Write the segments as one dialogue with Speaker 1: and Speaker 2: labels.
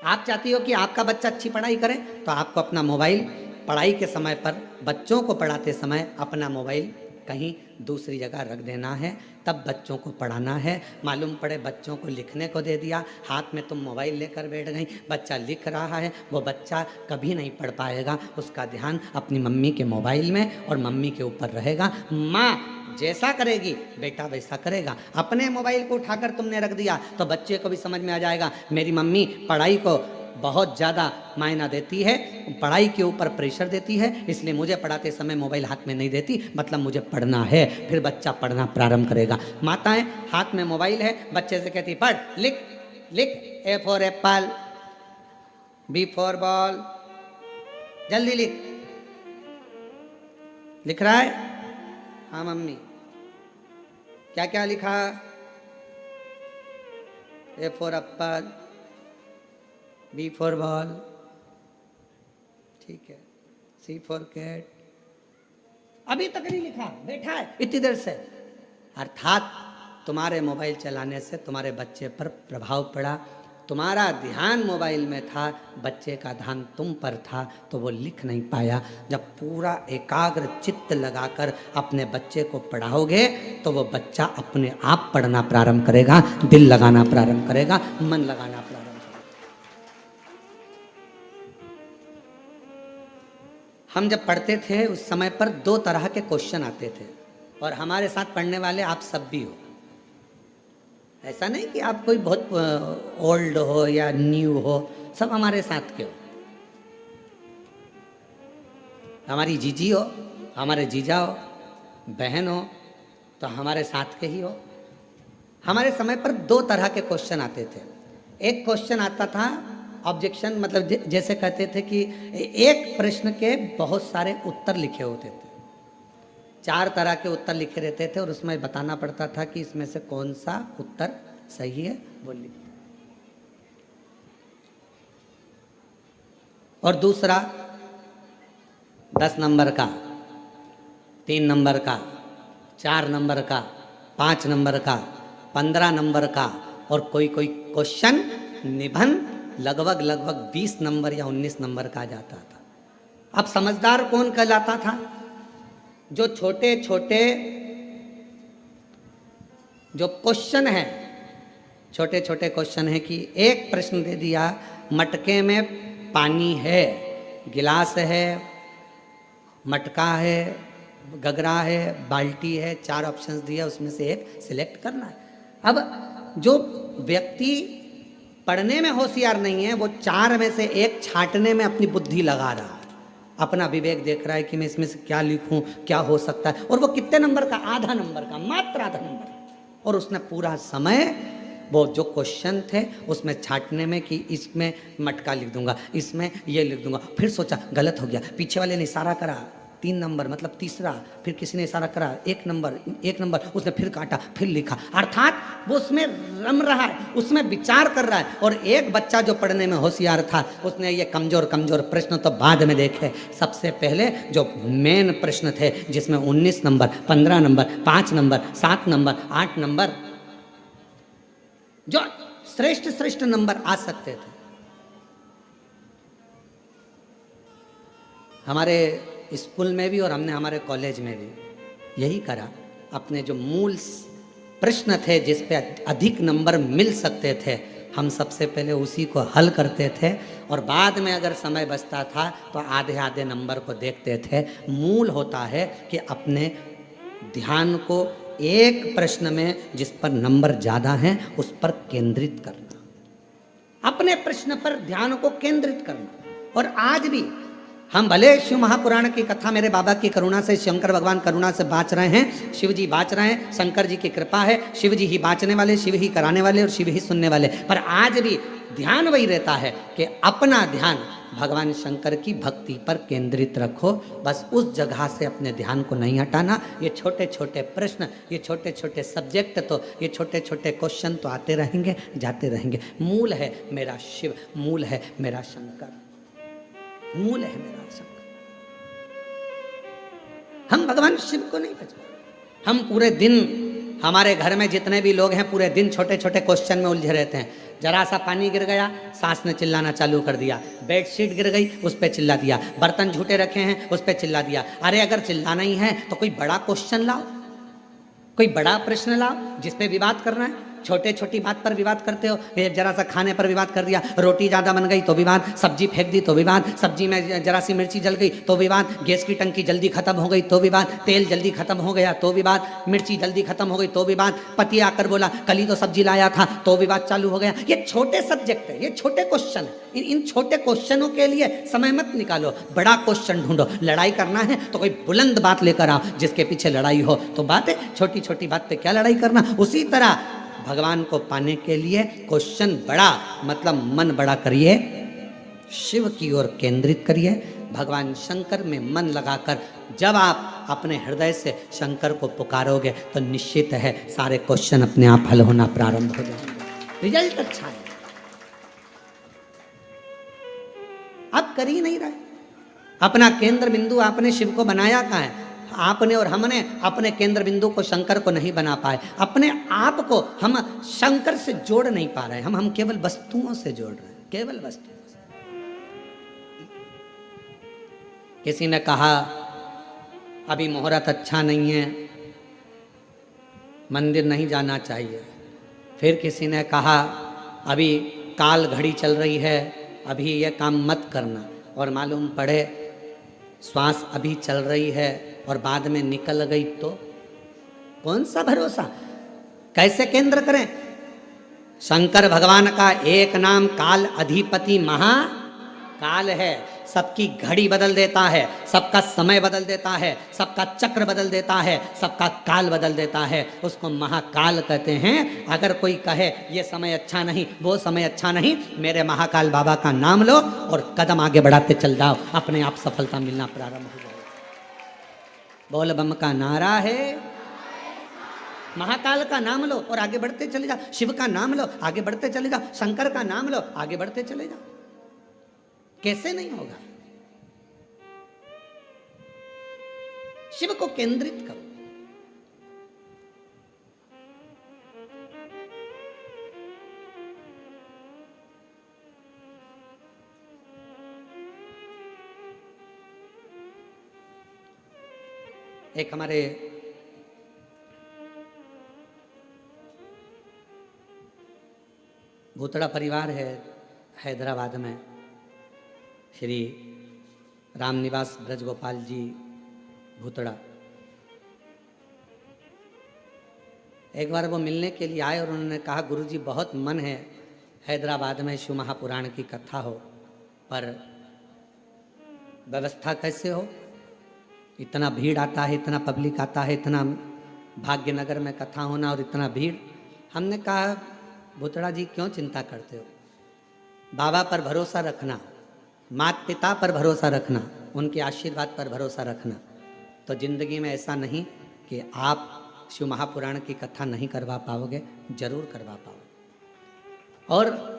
Speaker 1: आप चाहती हो कि आपका बच्चा अच्छी पढ़ाई करे, तो आपको अपना मोबाइल पढ़ाई के समय पर, बच्चों को पढ़ाते समय अपना मोबाइल कहीं दूसरी जगह रख देना है, तब बच्चों को पढ़ाना है। मालूम पड़े बच्चों को लिखने को दे दिया, हाथ में तुम मोबाइल लेकर बैठ गई, बच्चा लिख रहा है, वो बच्चा कभी नहीं पढ़ पाएगा। उसका ध्यान अपनी मम्मी के मोबाइल में और मम्मी के ऊपर रहेगा। माँ जैसा करेगी बेटा वैसा करेगा। अपने मोबाइल को उठाकर तुमने रख दिया तो बच्चे को भी समझ में आ जाएगा मेरी मम्मी पढ़ाई को बहुत ज़्यादा मायना देती है, पढ़ाई के ऊपर प्रेशर देती है, इसलिए मुझे पढ़ाते समय मोबाइल हाथ में नहीं देती, मतलब मुझे पढ़ना है। फिर बच्चा पढ़ना प्रारंभ करेगा। माताएं हाथ में मोबाइल है, बच्चे से कहती पढ़, लिख लिख, A for apple, B for ball, जल्दी लिख। लिख रहा है? हाँ मम्मी। क्या क्या लिखा? A for apple, B for ball, ठीक है, सी फॉर कैट। अभी तक नहीं लिखा, बैठा है इतनी देर से। अर्थात तुम्हारे मोबाइल चलाने से तुम्हारे बच्चे पर प्रभाव पड़ा, तुम्हारा ध्यान मोबाइल में था, बच्चे का ध्यान तुम पर था, तो वो लिख नहीं पाया। जब पूरा एकाग्र चित्त लगाकर अपने बच्चे को पढ़ाओगे तो वो बच्चा अपने आप पढ़ना प्रारंभ करेगा, दिल लगाना प्रारंभ करेगा, मन लगाना प्रारंभ करेगा। हम जब पढ़ते थे उस समय पर 2 तरह के क्वेश्चन आते थे, और हमारे साथ पढ़ने वाले आप सब भी हो। ऐसा नहीं कि आप कोई बहुत ओल्ड हो या न्यू हो, सब हमारे साथ के हो। हमारी जीजी हो, हमारे जीजा हो, बहन हो, तो हमारे साथ के ही हो। हमारे समय पर 2 तरह के क्वेश्चन आते थे। एक क्वेश्चन आता था ऑब्जेक्शन, मतलब जैसे कहते थे कि एक प्रश्न के बहुत सारे उत्तर लिखे होते थे, 4 तरह के उत्तर लिखे रहते थे, और उसमें बताना पड़ता था कि इसमें से कौन सा उत्तर सही है वो लिख। और दूसरा 10 नंबर का, 3 नंबर का, 4 नंबर का, 5 नंबर का, 15 नंबर का, और कोई कोई क्वेश्चन निबंध लगभग 20 नंबर या 19 नंबर का जाता था। अब समझदार कौन कहलाता था? जो छोटे छोटे जो क्वेश्चन है, छोटे छोटे क्वेश्चन है कि एक प्रश्न दे दिया, मटके में पानी है, गिलास है, मटका है, गगरा है, बाल्टी है, 4 ऑप्शंस दिए, उसमें से एक सिलेक्ट करना है। अब जो व्यक्ति पढ़ने में होशियार नहीं है, वो 4 में से एक छांटने में अपनी बुद्धि लगा रहा है, अपना विवेक देख रहा है कि मैं इसमें से क्या लिखूं, क्या हो सकता है। और वो कितने नंबर का? आधा नंबर का, मात्र आधा नंबर। और उसने पूरा समय वो जो क्वेश्चन थे उसमें छांटने में कि इसमें मटका लिख दूंगा, इसमें ये लिख दूंगा, फिर सोचा गलत हो गया, पीछे वाले ने इशारा करा 3 नंबर मतलब तीसरा, फिर किसी ने इशारा करा 1 नंबर, उसने फिर काटा, फिर लिखा। अर्थात वो उसमें रम रहा है, उसमें विचार कर रहा है। और एक बच्चा जो पढ़ने में होशियार था, उसने ये कमजोर प्रश्न तो बाद में देखे, सबसे पहले जो मेन प्रश्न थे जिसमें 19 number, 15 number, 5 number, 7 number, 8 number, जो श्रेष्ठ नंबर आ सकते थे। हमारे स्कूल में भी और हमने हमारे कॉलेज में भी यही करा। अपने जो मूल प्रश्न थे जिस पे अधिक नंबर मिल सकते थे, हम सबसे पहले उसी को हल करते थे, और बाद में अगर समय बचता था तो आधे नंबर को देखते थे। मूल होता है कि अपने ध्यान को एक प्रश्न में जिस पर नंबर ज़्यादा हैं उस पर केंद्रित करना, अपने प्रश्न पर ध्यान को केंद्रित करना। और आज भी हम भले शिव महापुराण की कथा मेरे बाबा की करुणा से, शंकर भगवान करुणा से बाँच रहे हैं, शिव जी बाँच रहे हैं, शंकर जी की कृपा है, शिव जी ही बाँचने वाले, शिव ही कराने वाले और शिव ही सुनने वाले, पर आज भी ध्यान वही रहता है कि अपना ध्यान भगवान शंकर की भक्ति पर केंद्रित रखो। बस उस जगह से अपने ध्यान को नहीं हटाना। ये छोटे छोटे प्रश्न, ये छोटे छोटे सब्जेक्ट, तो ये छोटे छोटे क्वेश्चन तो आते रहेंगे, जाते रहेंगे। मूल है मेरा शिव, मूल है मेरा शंकर, मूल है मेरा शंकर। हम भगवान शिव को नहीं पहचानते। हम पूरे दिन, हमारे घर में जितने भी लोग हैं पूरे दिन छोटे छोटे क्वेश्चन में उलझे रहते हैं। जरा सा पानी गिर गया, सास ने चिल्लाना चालू कर दिया। बेडशीट गिर गई, उस पर चिल्ला दिया। बर्तन झूठे रखे हैं, उस पर चिल्ला दिया। अरे अगर चिल्लाना ही है तो कोई बड़ा क्वेश्चन लाओ, कोई बड़ा प्रश्न लाओ जिस पे विवाद करना है। छोटे छोटी बात पर विवाद करते हो। जरा सा खाने पर विवाद कर दिया, रोटी ज़्यादा बन गई तो विवाद, सब्जी फेंक दी तो विवाद, सब्जी में जरा सी मिर्ची जल गई तो विवाद, गैस की टंकी जल्दी खत्म हो गई तो विवाद, तेल जल्दी खत्म हो गया तो विवाद, मिर्ची जल्दी खत्म हो गई तो विवाद, पति आकर बोला कल ही तो सब्जी लाया था तो विवाद चालू हो गया। ये छोटे सब्जेक्ट है, ये छोटे क्वेश्चन है। इन छोटे क्वेश्चनों के लिए समय मत निकालो, बड़ा क्वेश्चन ढूंढो। लड़ाई करना है तो कोई बुलंद बात लेकर आओ जिसके पीछे लड़ाई हो। तो बात है, छोटी छोटी बात पे क्या लड़ाई करना। उसी तरह भगवान को पाने के लिए क्वेश्चन बड़ा, मतलब मन बड़ा करिए, शिव की ओर केंद्रित करिए। भगवान शंकर में मन लगाकर जब आप अपने हृदय से शंकर को पुकारोगे तो निश्चित है सारे क्वेश्चन अपने आप हल होना प्रारंभ हो जाएंगे, रिजल्ट अच्छा है। आप कर ही नहीं रहे। अपना केंद्र बिंदु आपने शिव को बनाया कहाँ है? आपने और हमने अपने केंद्र बिंदु को शंकर को नहीं बना पाए। अपने आप को हम शंकर से जोड़ नहीं पा रहे। हम केवल वस्तुओं से जोड़ रहे हैं, केवल वस्तुओं से। किसी ने कहा अभी मुहूर्त अच्छा नहीं है, मंदिर नहीं जाना चाहिए। फिर किसी ने कहा अभी काल घड़ी चल रही है, अभी ये काम मत करना। और मालूम पड़े श्वास अभी चल रही है और बाद में निकल गई तो कौन सा भरोसा? कैसे केंद्र करें? शंकर भगवान का एक नाम काल अधिपति महाकाल है। सबकी घड़ी बदल देता है, सबका समय बदल देता है, सबका चक्र बदल देता है, सबका काल बदल देता है। उसको महाकाल कहते हैं। अगर कोई कहे ये समय अच्छा नहीं, वो समय अच्छा नहीं, मेरे महाकाल बाबा का नाम लो और कदम आगे बढ़ाते चल जाओ, अपने आप सफलता मिलना प्रारंभ हो जाएगी। बोल बम का नारा है, महाकाल का नाम लो और आगे बढ़ते चले जाओ। शिव का नाम लो, आगे बढ़ते चले जाओ। शंकर का नाम लो, आगे बढ़ते चले जाओ। कैसे नहीं होगा? शिव को केंद्रित करो। एक हमारे भूतड़ा परिवार है हैदराबाद में, श्री रामनिवास ब्रजगोपाल जी भूतड़ा। एक बार वो मिलने के लिए आए और उन्होंने कहा गुरुजी बहुत मन है हैदराबाद में शिव महापुराण की कथा हो, पर व्यवस्था कैसे हो? इतना भीड़ आता है, इतना पब्लिक आता है, इतना भाग्यनगर में कथा होना और इतना भीड़। हमने कहा भूतड़ा जी क्यों चिंता करते हो? बाबा पर भरोसा रखना, माता पिता पर भरोसा रखना, उनके आशीर्वाद पर भरोसा रखना, तो जिंदगी में ऐसा नहीं कि आप शिव महापुराण की कथा नहीं करवा पाओगे, जरूर करवा पाओगे। और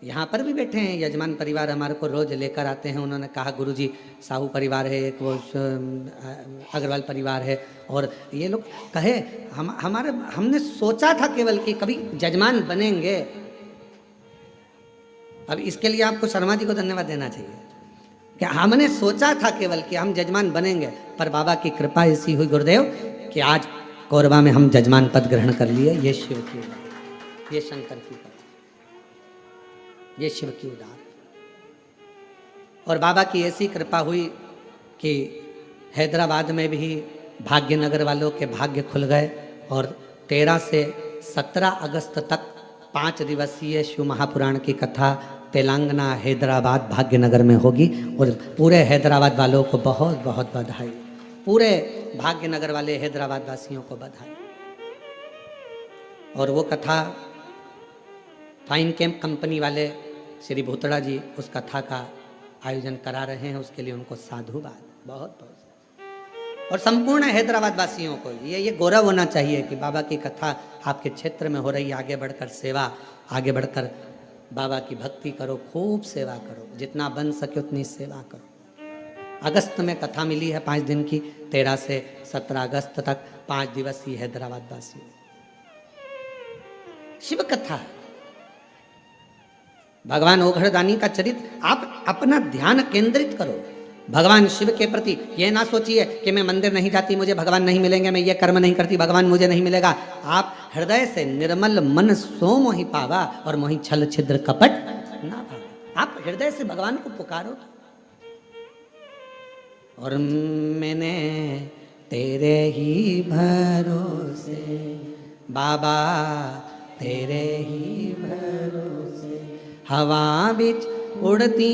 Speaker 1: यहाँ पर भी बैठे हैं यजमान परिवार, हमारे को रोज लेकर आते हैं। उन्होंने कहा गुरुजी साहू परिवार है, एक वो अग्रवाल परिवार है, और ये लोग कहे हमने सोचा था केवल कि कभी जजमान बनेंगे। अब इसके लिए आपको शर्मा जी को धन्यवाद देना चाहिए कि हमने सोचा था केवल कि हम जजमान बनेंगे, पर बाबा की कृपा ऐसी हुई गुरुदेव कि आज कोरबा में हम जजमान पद ग्रहण कर लिए। ये शिव की उदार, ये शंकर की उदार, ये शिव की उदार। और बाबा की ऐसी कृपा हुई कि हैदराबाद में भी भाग्यनगर वालों के भाग्य खुल गए और 13 से 17 अगस्त तक 5 दिवसीय शिव महापुराण की कथा तेलंगाना हैदराबाद भाग्यनगर में होगी। और पूरे हैदराबाद वालों को बहुत बहुत बधाई, पूरे भाग्यनगर वाले हैदराबाद वासियों को बधाई। और वो कथा फाइन कैंप कंपनी वाले श्री भूतड़ा जी उस कथा का आयोजन करा रहे हैं, उसके लिए उनको साधुवाद बहुत बहुत। और संपूर्ण हैदराबाद वासियों को ये गौरव होना चाहिए कि बाबा की कथा आपके क्षेत्र में हो रही है। आगे बढ़कर सेवा, आगे बढ़कर बाबा की भक्ति करो, खूब सेवा करो, जितना बन सके उतनी सेवा करो। अगस्त में कथा मिली है 5 दिन की, 13 से 17 अगस्त तक 5 दिवसीय हैदराबाद वासी शिव कथा। भगवान ओघड़दानी का चरित्र, आप अपना ध्यान केंद्रित करो भगवान शिव के प्रति। यह ना सोचिए कि मैं मंदिर नहीं जाती मुझे भगवान नहीं मिलेंगे, मैं ये कर्म नहीं करती भगवान मुझे नहीं मिलेगा। आप हृदय से निर्मल मन सो मोहि पावा और मोहि छल छिद्र कपट ना भावा। आप हृदय से भगवान को पुकारो। और मैंने तेरे ही भरोसे बाबा, तेरे ही भरोसे हवा बिच उड़ती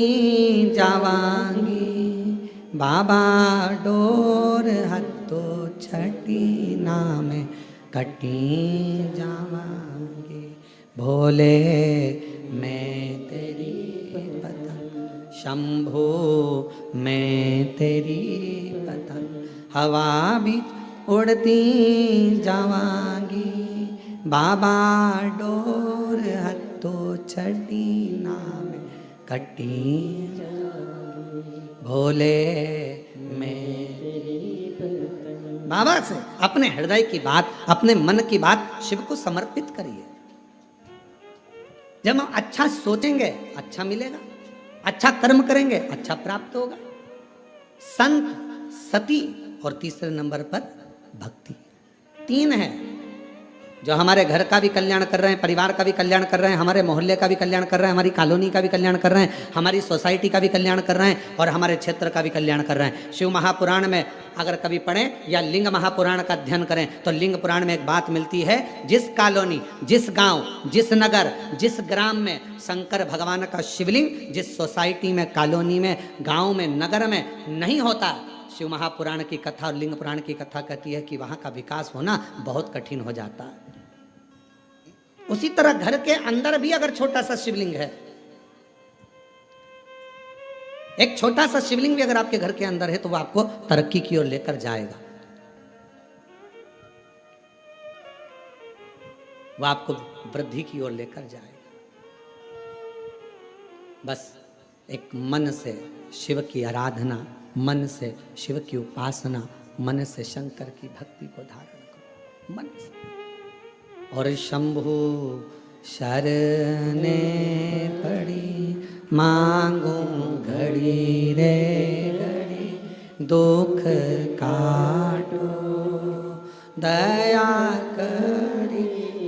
Speaker 1: जावांगी बाबा, डोर हथो छठी नाम कटी जावांगी। भोले मैं तेरी पतंग, शंभो मैं तेरी पतंग, हवा बिच उड़ती जावांगी बाबा, डोर हथो छठी नाम कटी भोले मैं। बाबा से अपने हृदय की बात, अपने मन की बात शिव को समर्पित करिए। जब हम अच्छा सोचेंगे अच्छा मिलेगा, अच्छा कर्म करेंगे अच्छा प्राप्त होगा। संत, सती और तीसरे नंबर पर भक्ति, तीन है जो हमारे घर का भी कल्याण कर रहे हैं, परिवार का भी कल्याण कर रहे हैं, हमारे मोहल्ले का भी कल्याण कर रहे हैं, हमारी कॉलोनी का भी कल्याण कर रहे हैं, हमारी सोसाइटी का भी कल्याण कर रहे हैं और हमारे क्षेत्र का भी कल्याण कर रहे हैं। शिव महापुराण में अगर कभी पढ़ें या लिंग महापुराण का अध्ययन करें तो लिंग पुराण में एक बात मिलती है, जिस कॉलोनी, जिस गांव, जिस नगर, जिस ग्राम में शंकर भगवान का शिवलिंग जिस सोसाइटी में, कॉलोनी में, गांव में, नगर में नहीं होता, शिव महापुराण की कथा और लिंग पुराण की कथा कहती है कि वहां का विकास होना बहुत कठिन हो जाता है। उसी तरह घर के अंदर भी अगर छोटा सा शिवलिंग है, एक छोटा सा शिवलिंग भी अगर आपके घर के अंदर है तो वो आपको तरक्की की ओर लेकर जाएगा, वो आपको वृद्धि की ओर लेकर जाएगा। बस एक मन से शिव की आराधना, मन से शिव की उपासना, मन से शंकर की भक्ति को धारण करो, मन से। और शंभु शरणे पड़ी मांगू घड़ी रे घड़ी, दुख काटो दया करी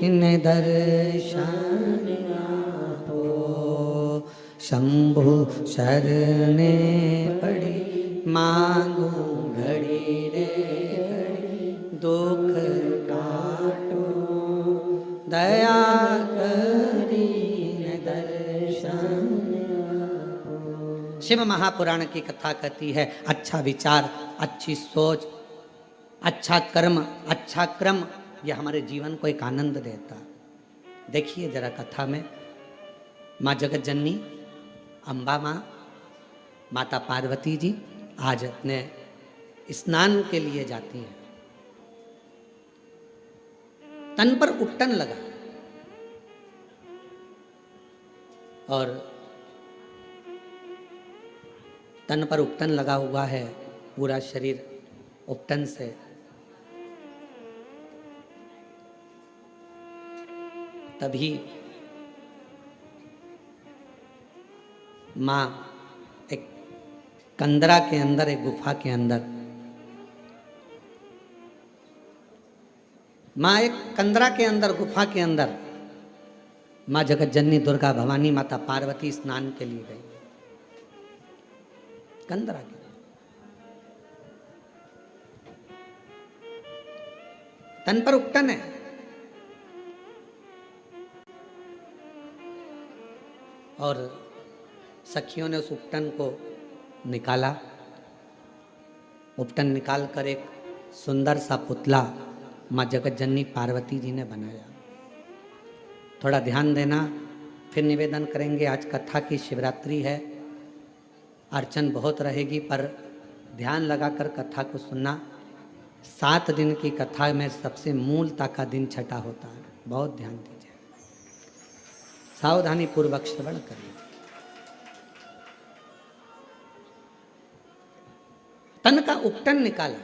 Speaker 1: इन दर्शन आपो। शंभु शरणे पड़ी मांगू घड़ी रे घड़ी, दुख काटो दया करी दर्शन। शिव महापुराण की कथा कहती है, अच्छा विचार, अच्छी सोच, अच्छा कर्म, अच्छा क्रम, यह हमारे जीवन को एक आनंद देता। देखिए जरा कथा में माँ जगत जननी अम्बा माँ, माता पार्वती जी आज अपने स्नान के लिए जाती हैं। तन पर उबटन लगा और तन पर उबटन लगा हुआ है, पूरा शरीर उबटन से। तभी माँ एक कंदरा के अंदर, एक गुफा के अंदर, माँ एक कंदरा के अंदर, गुफा के अंदर माँ जगत जननी दुर्गा भवानी माता पार्वती स्नान के लिए गई। कंदरा के तन पर उबटन है और सखियों ने उस उबटन को निकाला। उबटन निकाल कर एक सुंदर सा पुतला माँ जगत जननी पार्वती जी ने बनाया। थोड़ा ध्यान देना, फिर निवेदन करेंगे। आज कथा की शिवरात्रि है, अर्चन बहुत रहेगी, पर ध्यान लगाकर कथा को सुनना। 7 दिन की कथा में सबसे मूलता का दिन छठा होता है, बहुत ध्यान दीजिए, सावधानी पूर्वक श्रवण करिए। तन का उपटन निकाला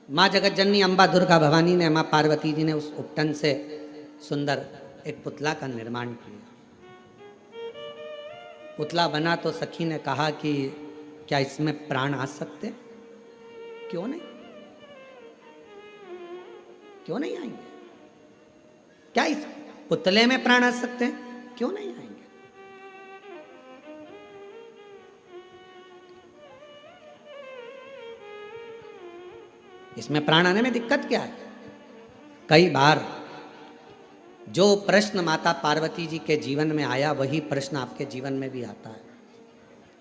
Speaker 1: माँ जगत जननी अम्बा दुर्गा भवानी ने, माँ पार्वती जी ने उस उपटन से सुंदर एक पुतला का निर्माण किया। पुतला बना तो सखी ने कहा कि क्या इसमें प्राण आ सकते? क्यों नहीं, क्यों नहीं आएंगे? क्या इस पुतले में प्राण आ सकते हैं? क्यों नहीं आएंगे? इसमें प्राण आने में दिक्कत क्या है? कई बार जो प्रश्न माता पार्वती जी के जीवन में आया वही प्रश्न आपके जीवन में भी आता है।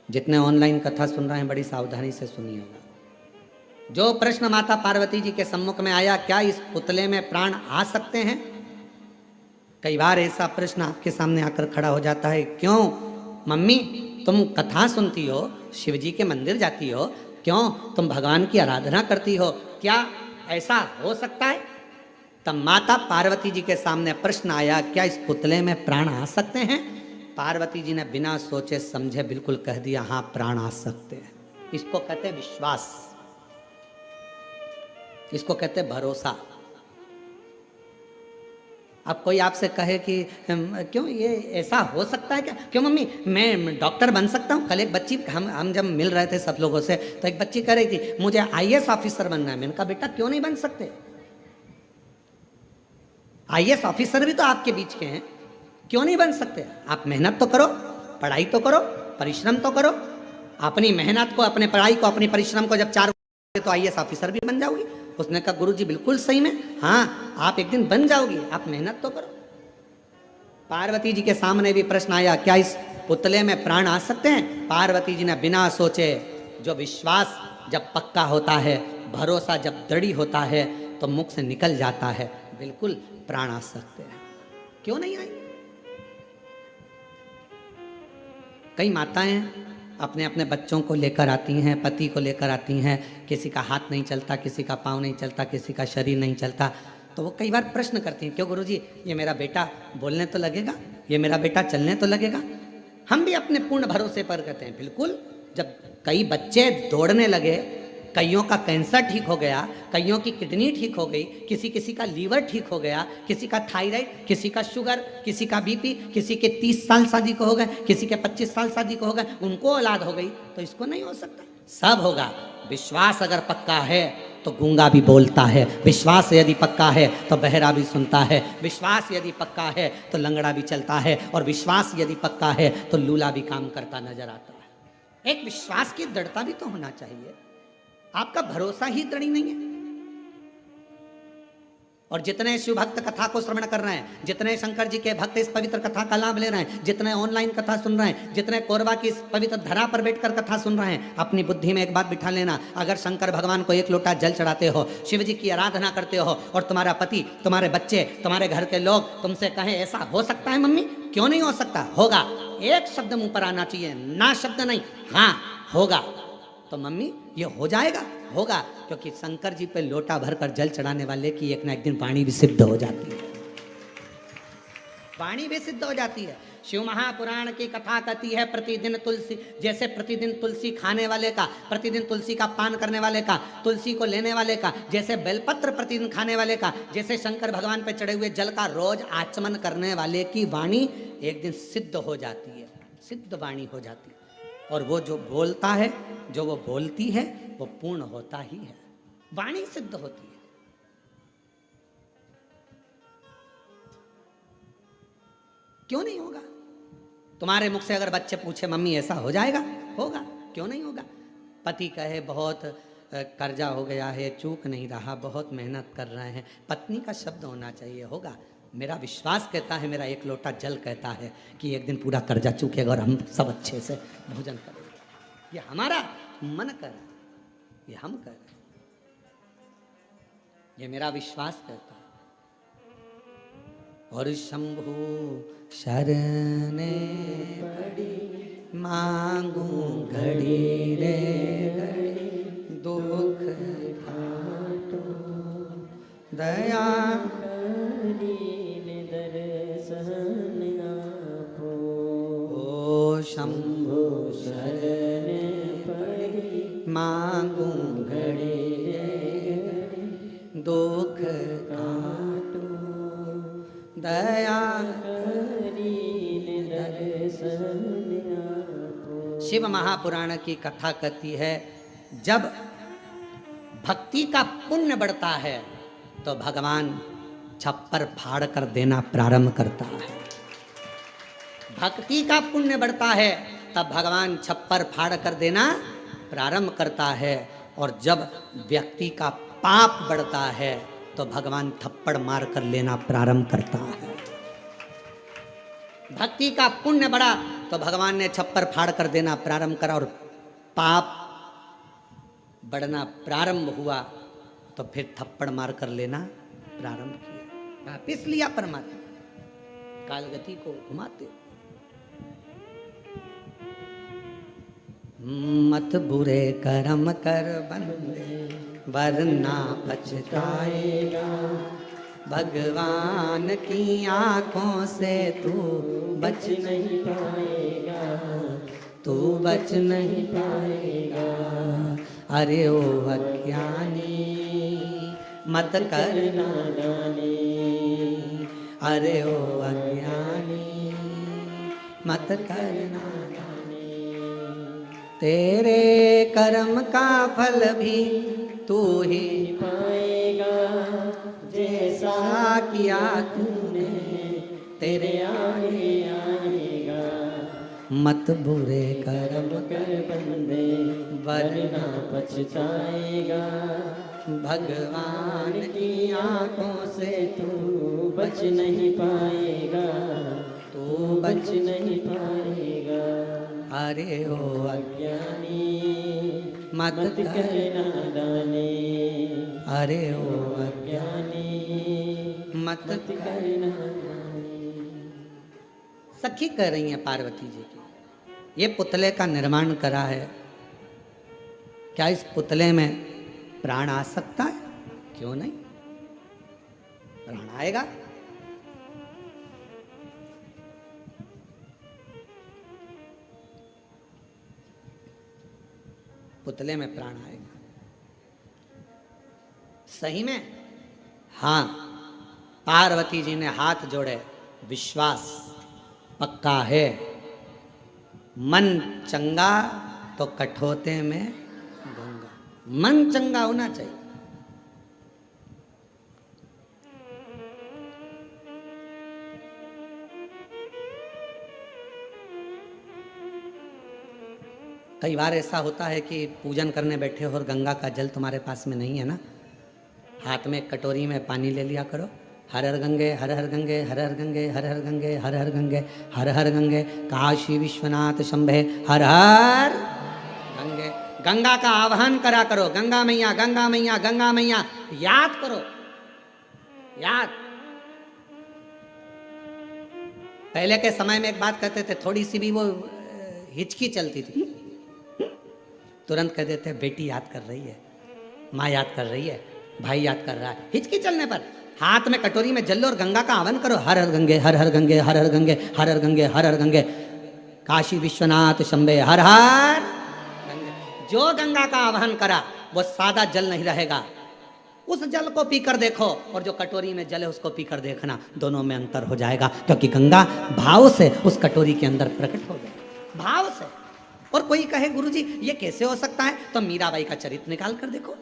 Speaker 1: जितने ऑनलाइन कथा सुन रहे हैं बड़ी सावधानी से सुनिएगा। जो प्रश्न माता पार्वती जी के सम्मुख में आया, क्या इस पुतले में प्राण आ सकते हैं? कई बार ऐसा प्रश्न आपके सामने आकर खड़ा हो जाता है, क्यों मम्मी तुम कथा सुनती हो, शिव जी के मंदिर जाती हो, क्यों तुम भगवान की आराधना करती हो, क्या ऐसा हो सकता है? तब माता पार्वती जी के सामने प्रश्न आया, क्या इस पुतले में प्राण आ सकते हैं? पार्वती जी ने बिना सोचे समझे बिल्कुल कह दिया, हाँ प्राण आ सकते हैं। इसको कहते हैं विश्वास, इसको कहते हैं भरोसा। अब कोई आपसे कहे कि क्यों ये ऐसा हो सकता है क्या? क्यों मम्मी मैं डॉक्टर बन सकता हूँ? कल एक बच्ची, हम जब मिल रहे थे सब लोगों से, तो एक बच्ची कह रही थी मुझे आईएएस ऑफिसर बनना है। मैंने कहा बेटा क्यों नहीं बन सकते? आईएएस ऑफिसर भी तो आपके बीच के हैं, क्यों नहीं बन सकते? आप मेहनत तो करो, पढ़ाई तो करो, परिश्रम तो करो। अपनी मेहनत को, अपने पढ़ाई को, अपनी परिश्रम को जब 4 तो आईएएस ऑफिसर भी बन जाओगी। उसने कहा गुरुजी बिल्कुल सही में, हाँ आप एक दिन बन जाओगी, आप मेहनत तो करो। पार्वती जी के सामने भी प्रश्न आया, क्या इस पुतले में प्राण आ सकते हैं? पार्वती जी ने बिना सोचे, जो विश्वास जब पक्का होता है, भरोसा जब दृढ़ होता है तो मुख से निकल जाता है, बिल्कुल प्राण आ सकते हैं, क्यों नहीं आएंगे? कई माताएं अपने अपने बच्चों को लेकर आती हैं, पति को लेकर आती हैं, किसी का हाथ नहीं चलता, किसी का पाँव नहीं चलता, किसी का शरीर नहीं चलता, तो वो कई बार प्रश्न करती हैं, क्यों गुरुजी ये मेरा बेटा बोलने तो लगेगा, ये मेरा बेटा चलने तो लगेगा? हम भी अपने पूर्ण भरोसे पर कहते हैं बिल्कुल। जब कई बच्चे दौड़ने लगे, कईयों का कैंसर ठीक हो गया, कईयों की किडनी ठीक हो गई, किसी का लीवर ठीक हो गया, किसी का थायराइड, किसी का शुगर, किसी का बीपी, किसी के 30 साल शादी को हो गए, किसी के 25 साल शादी को हो गए, उनको औलाद हो गई, तो इसको नहीं हो सकता? सब होगा। विश्वास अगर पक्का है तो गूंगा भी बोलता है, विश्वास यदि पक्का है तो बहरा भी सुनता है, विश्वास यदि पक्का है तो लंगड़ा भी चलता है, और विश्वास यदि पक्का है तो लूला भी काम करता नजर आता है। एक विश्वास की दृढ़ता भी तो होना चाहिए। आपका भरोसा ही दृढ़ नहीं है। और जितने शिव भक्त कथा को श्रवण कर रहे हैं, जितने शंकर जी के भक्त इस पवित्र कथा का लाभ ले रहे हैं, जितने ऑनलाइन कथा सुन रहे हैं, जितने कोरबा की इस पवित्र धरा पर बैठकर कथा सुन रहे हैं, अपनी बुद्धि में एक बात बिठा लेना, अगर शंकर भगवान को 1 लोटा जल चढ़ाते हो, शिव जी की आराधना करते हो, और तुम्हारा पति, तुम्हारे बच्चे, तुम्हारे घर के लोग तुमसे कहें ऐसा हो सकता है मम्मी, क्यों नहीं हो सकता? होगा। एक शब्द मुंह पर आना चाहिए, ना शब्द नहीं, हाँ होगा। तो मम्मी ये हो जाएगा? होगा, क्योंकि शंकर जी पे लोटा भरकर जल चढ़ाने वाले की एक ना एक दिन वाणी भी सिद्ध हो जाती है, वाणी भी सिद्ध हो जाती है। शिव महापुराण की कथा कहती है, प्रतिदिन तुलसी, जैसे प्रतिदिन तुलसी खाने वाले का, प्रतिदिन तुलसी का पान करने वाले का, तुलसी को लेने वाले का, जैसे बेलपत्र प्रतिदिन खाने वाले का, जैसे शंकर भगवान पे चढ़े हुए जल का रोज आचमन करने वाले की वाणी एक दिन सिद्ध हो जाती है, सिद्ध वाणी हो जाती है। और वो जो बोलता है, जो वो बोलती है, वो पूर्ण होता ही है, वाणी सिद्ध होती है। क्यों नहीं होगा? तुम्हारे मुख से अगर बच्चे पूछे मम्मी ऐसा हो जाएगा? होगा, क्यों नहीं होगा? पति कहे बहुत कर्जा हो गया है, चूक नहीं रहा, बहुत मेहनत कर रहे हैं, पत्नी का शब्द होना चाहिए, होगा। मेरा विश्वास कहता है, मेरा 1 लोटा जल कहता है कि एक दिन पूरा कर्जा चूकेगा और हम सब अच्छे से भोजन करेंगे। ये हमारा मन कर, ये हम कर, ये मेरा विश्वास कहता है। और शंभु शरणे पड़ी मांगू घड़ी रे घड़ी, दुख काटो दया दर्शन आपो। ओ शंभु शरणे पड़ी मांगू घड़ी रे घड़ी, दुख काटो दया दर्शन शिव महापुराण की कथा कहती है, जब भक्ति का पुण्य बढ़ता है तो भगवान छप्पर फाड़ कर देना प्रारंभ करता है। भक्ति का पुण्य बढ़ता है तब भगवान छप्पर फाड़ कर देना प्रारंभ करता है, और जब व्यक्ति का पाप बढ़ता है तो भगवान थप्पड़ मार कर लेना प्रारंभ करता है। भक्ति का पुण्य बढ़ा तो भगवान ने छप्पर फाड़ कर देना प्रारंभ करा, और पाप बढ़ना प्रारंभ हुआ तो फिर थप्पड़ मार कर लेना प्रारंभ किया। वापिस लिया परमात्मा, कालगति को घुमाते। मत बुरे कर्म कर बंदे वरना पछताएगा, भगवान की आंखों से तू बच नहीं पाएगा, तू बच नहीं पाएगा। अरे ओ अज्ञानी मत कर नादानी, अरे ओ अज्ञानी मत कर नादानी। तेरे कर्म का फल भी तू ही पाएगा, जैसा किया तूने तेरे आगे आएगा। मत बुरे कर्म कर बंदे वरना पछताएगा, भगवान की आंखों से तू बच नहीं पाएगा, तू बच नहीं पाएगा। अरे ओ अज्ञानी मत कर नादानी, अरे ओ अज्ञानी मत कर नादानी। सखी कह रही है पार्वती जी की, ये पुतले का निर्माण करा है, क्या इस पुतले में प्राण आ सकता है? क्यों नहीं, प्राण आएगा। पुतले में प्राण आएगा। सही में? हाँ, पार्वती जी ने हाथ जोड़े, विश्वास पक्का है। मन चंगा तो कठोते में गंगा, मन चंगा होना चाहिए। कई बार ऐसा होता है कि पूजन करने बैठे हो और गंगा का जल तुम्हारे पास में नहीं है ना, हाथ में कटोरी में पानी ले लिया करो। हर हर गंगे हर हर गंगे हर हर गंगे हर हर गंगे हर हर गंगे हर हर गंगे, काशी विश्वनाथ शंभे हर हर गंगे। गंगा का आह्वान करा करो, गंगा मैया गंगा मैया गंगा मैया, याद करो, याद। पहले के समय में एक बात कहते थे, थोड़ी सी भी वो हिचकी चलती थी, तुरंत कह देते बेटी याद कर रही है, माँ याद कर रही है, भाई याद कर रहा है। हिचकी चलने पर हाथ में कटोरी में जल लो और गंगा का आह्वान करो, हर हर गंगे हर हर गंगे हर हर गंगे हर हर गंगे हर हर गंगे, काशी विश्वनाथ शंभे हर हर गंगे। जो गंगा का आह्वान करा वो सादा जल नहीं रहेगा, उस जल को पीकर देखो और जो कटोरी में जल है उसको पीकर देखना, दोनों में अंतर हो जाएगा, क्योंकि गंगा भाव से उस कटोरी के अंदर प्रकट हो गई, भाव से। और कोई कहे गुरुजी ये कैसे हो सकता है, तो मीराबाई का चरित्र निकाल कर देखो।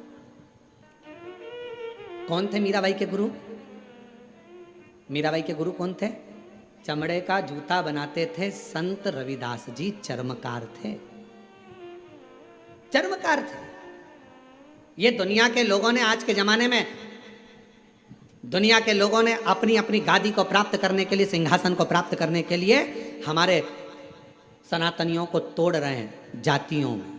Speaker 1: कौन थे मीराबाई के गुरु? मीराबाई के गुरु कौन थे? चमड़े का जूता बनाते थे संत रविदास जी, चर्मकार थे, चर्मकार थे। ये दुनिया के लोगों ने, आज के जमाने में दुनिया के लोगों ने अपनी अपनी गादी को प्राप्त करने के लिए, सिंहासन को प्राप्त करने के लिए हमारे सनातनियों को तोड़ रहे हैं जातियों में।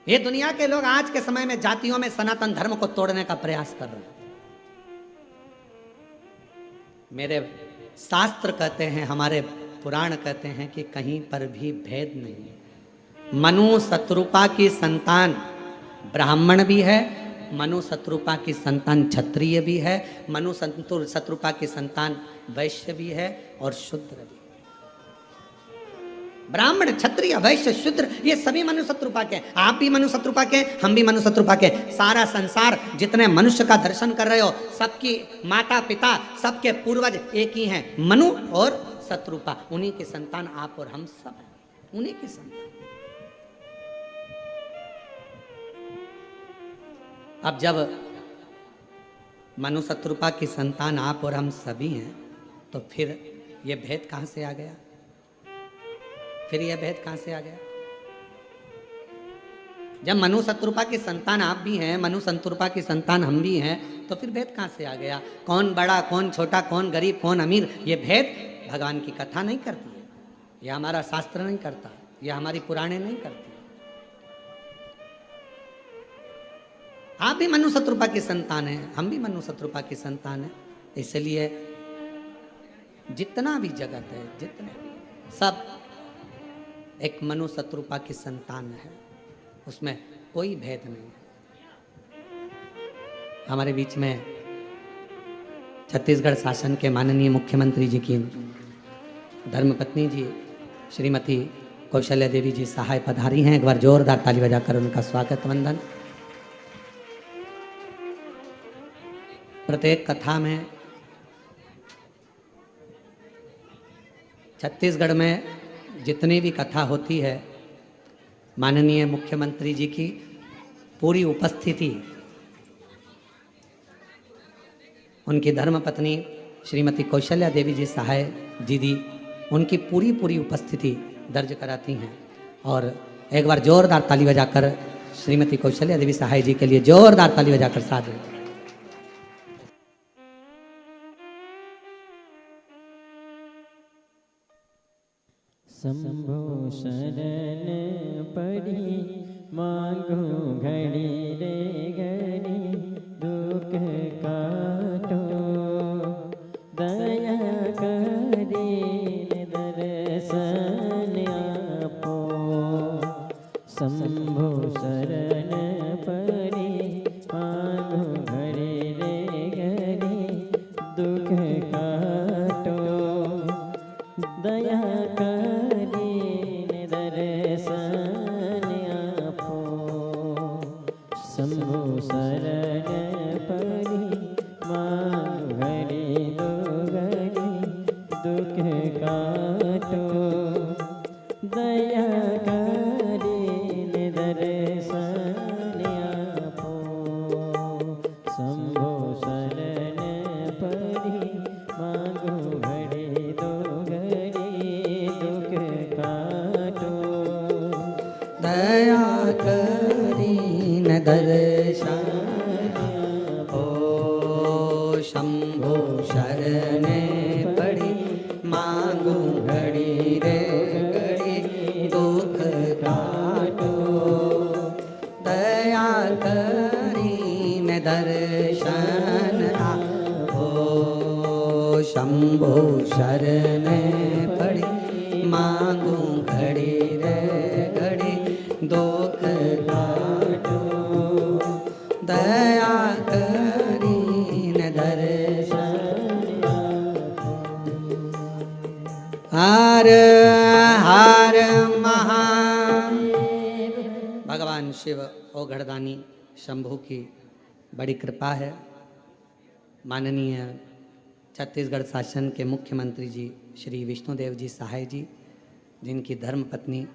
Speaker 1: ये दुनिया के लोग आज के समय में जातियों में सनातन धर्म को तोड़ने का प्रयास कर रहे हैं। मेरे शास्त्र कहते हैं, हमारे पुराण कहते हैं कि कहीं पर भी भेद नहीं है। मनु शत्रुपा की संतान ब्राह्मण भी है, मनु शत्रुपा की संतान क्षत्रिय भी है, मनु शत्रुपा की संतान वैश्य भी है और शूद्र भी। ब्राह्मण क्षत्रिय वैश्य शूद्र ये सभी मनु शत्रुपा के। आप भी मनु शत्रुपा के, हम भी मनु शत्रुपा के। सारा संसार जितने मनुष्य का दर्शन कर रहे हो, सबकी माता पिता सबके पूर्वज एक ही हैं, मनु और शत्रुपा, उन्हीं के संतान आप और हम सब हैं। उन्हीं की संतान। अब जब मनु शत्रुपा की संतान आप और हम सभी हैं, तो फिर ये भेद कहां से आ गया? फिर यह भेद कहां से आ गया? जब मनु शत्रुपा की संतान आप भी हैं, मनु शत्रुपा की संतान हम भी हैं, तो फिर भेद कहां से आ गया? कौन बड़ा, कौन छोटा, कौन गरीब, कौन अमीर, ये भेद भगवान की कथा नहीं करती है, यह हमारा शास्त्र नहीं करता, यह हमारी पुराणे नहीं करती। आप भी मनु शत्रुपा की संतान हैं, हम भी मनु शत्रुपा की संतान हैं, इसलिए जितना भी जगत है, जितने भी सब एक मनु शत्रुपा की संतान है, उसमें कोई भेद नहीं है। हमारे बीच में छत्तीसगढ़ शासन के माननीय मुख्यमंत्री जी की धर्मपत्नी जी श्रीमती कौशल्या देवी जी सहाय पधारी हैं। एक बार जोरदार ताली बजाकर उनका स्वागत वंदन। प्रत्येक कथा में छत्तीसगढ़ में जितनी भी कथा होती है, माननीय मुख्यमंत्री जी की पूरी उपस्थिति, उनकी धर्मपत्नी श्रीमती कौशल्या देवी जी सहाय दीदी, उनकी पूरी उपस्थिति दर्ज कराती हैं। और एक बार जोरदार ताली बजाकर श्रीमती कौशल्या देवी सहाय जी के लिए जोरदार ताली बजाकर सादर।
Speaker 2: शंभो शरण पड़ी मांगो घड़ी रे घड़ी दुख काटो दया करी दर्शन आपो। शंभो शरण पड़ी मांगो घड़ी रे घड़ी दुख काटो दया शंभो शरण पड़ी मांग घड़ी दो घड़ी दुख काटो दया करी दर्शन आपो। शंभो शरण पड़ी मांग घड़ी दो घड़ी दुख काटो
Speaker 1: दया करी दर्शन हो। शंभो शरण पड़ी मांगू घड़ी रे घड़ी दुख काटो दया करी दर्शन हो। शंभो शरण पड़ी मांगू घड़ी रे घड़ी दुख काटो दया करी दर्शन। हर हर महादेव। भगवान शिव ओघड़दानी शंभु की बड़ी कृपा है। माननीय छत्तीसगढ़ शासन के मुख्यमंत्री जी श्री विष्णुदेव जी सहाय जी, जिनकी धर्मपत्नी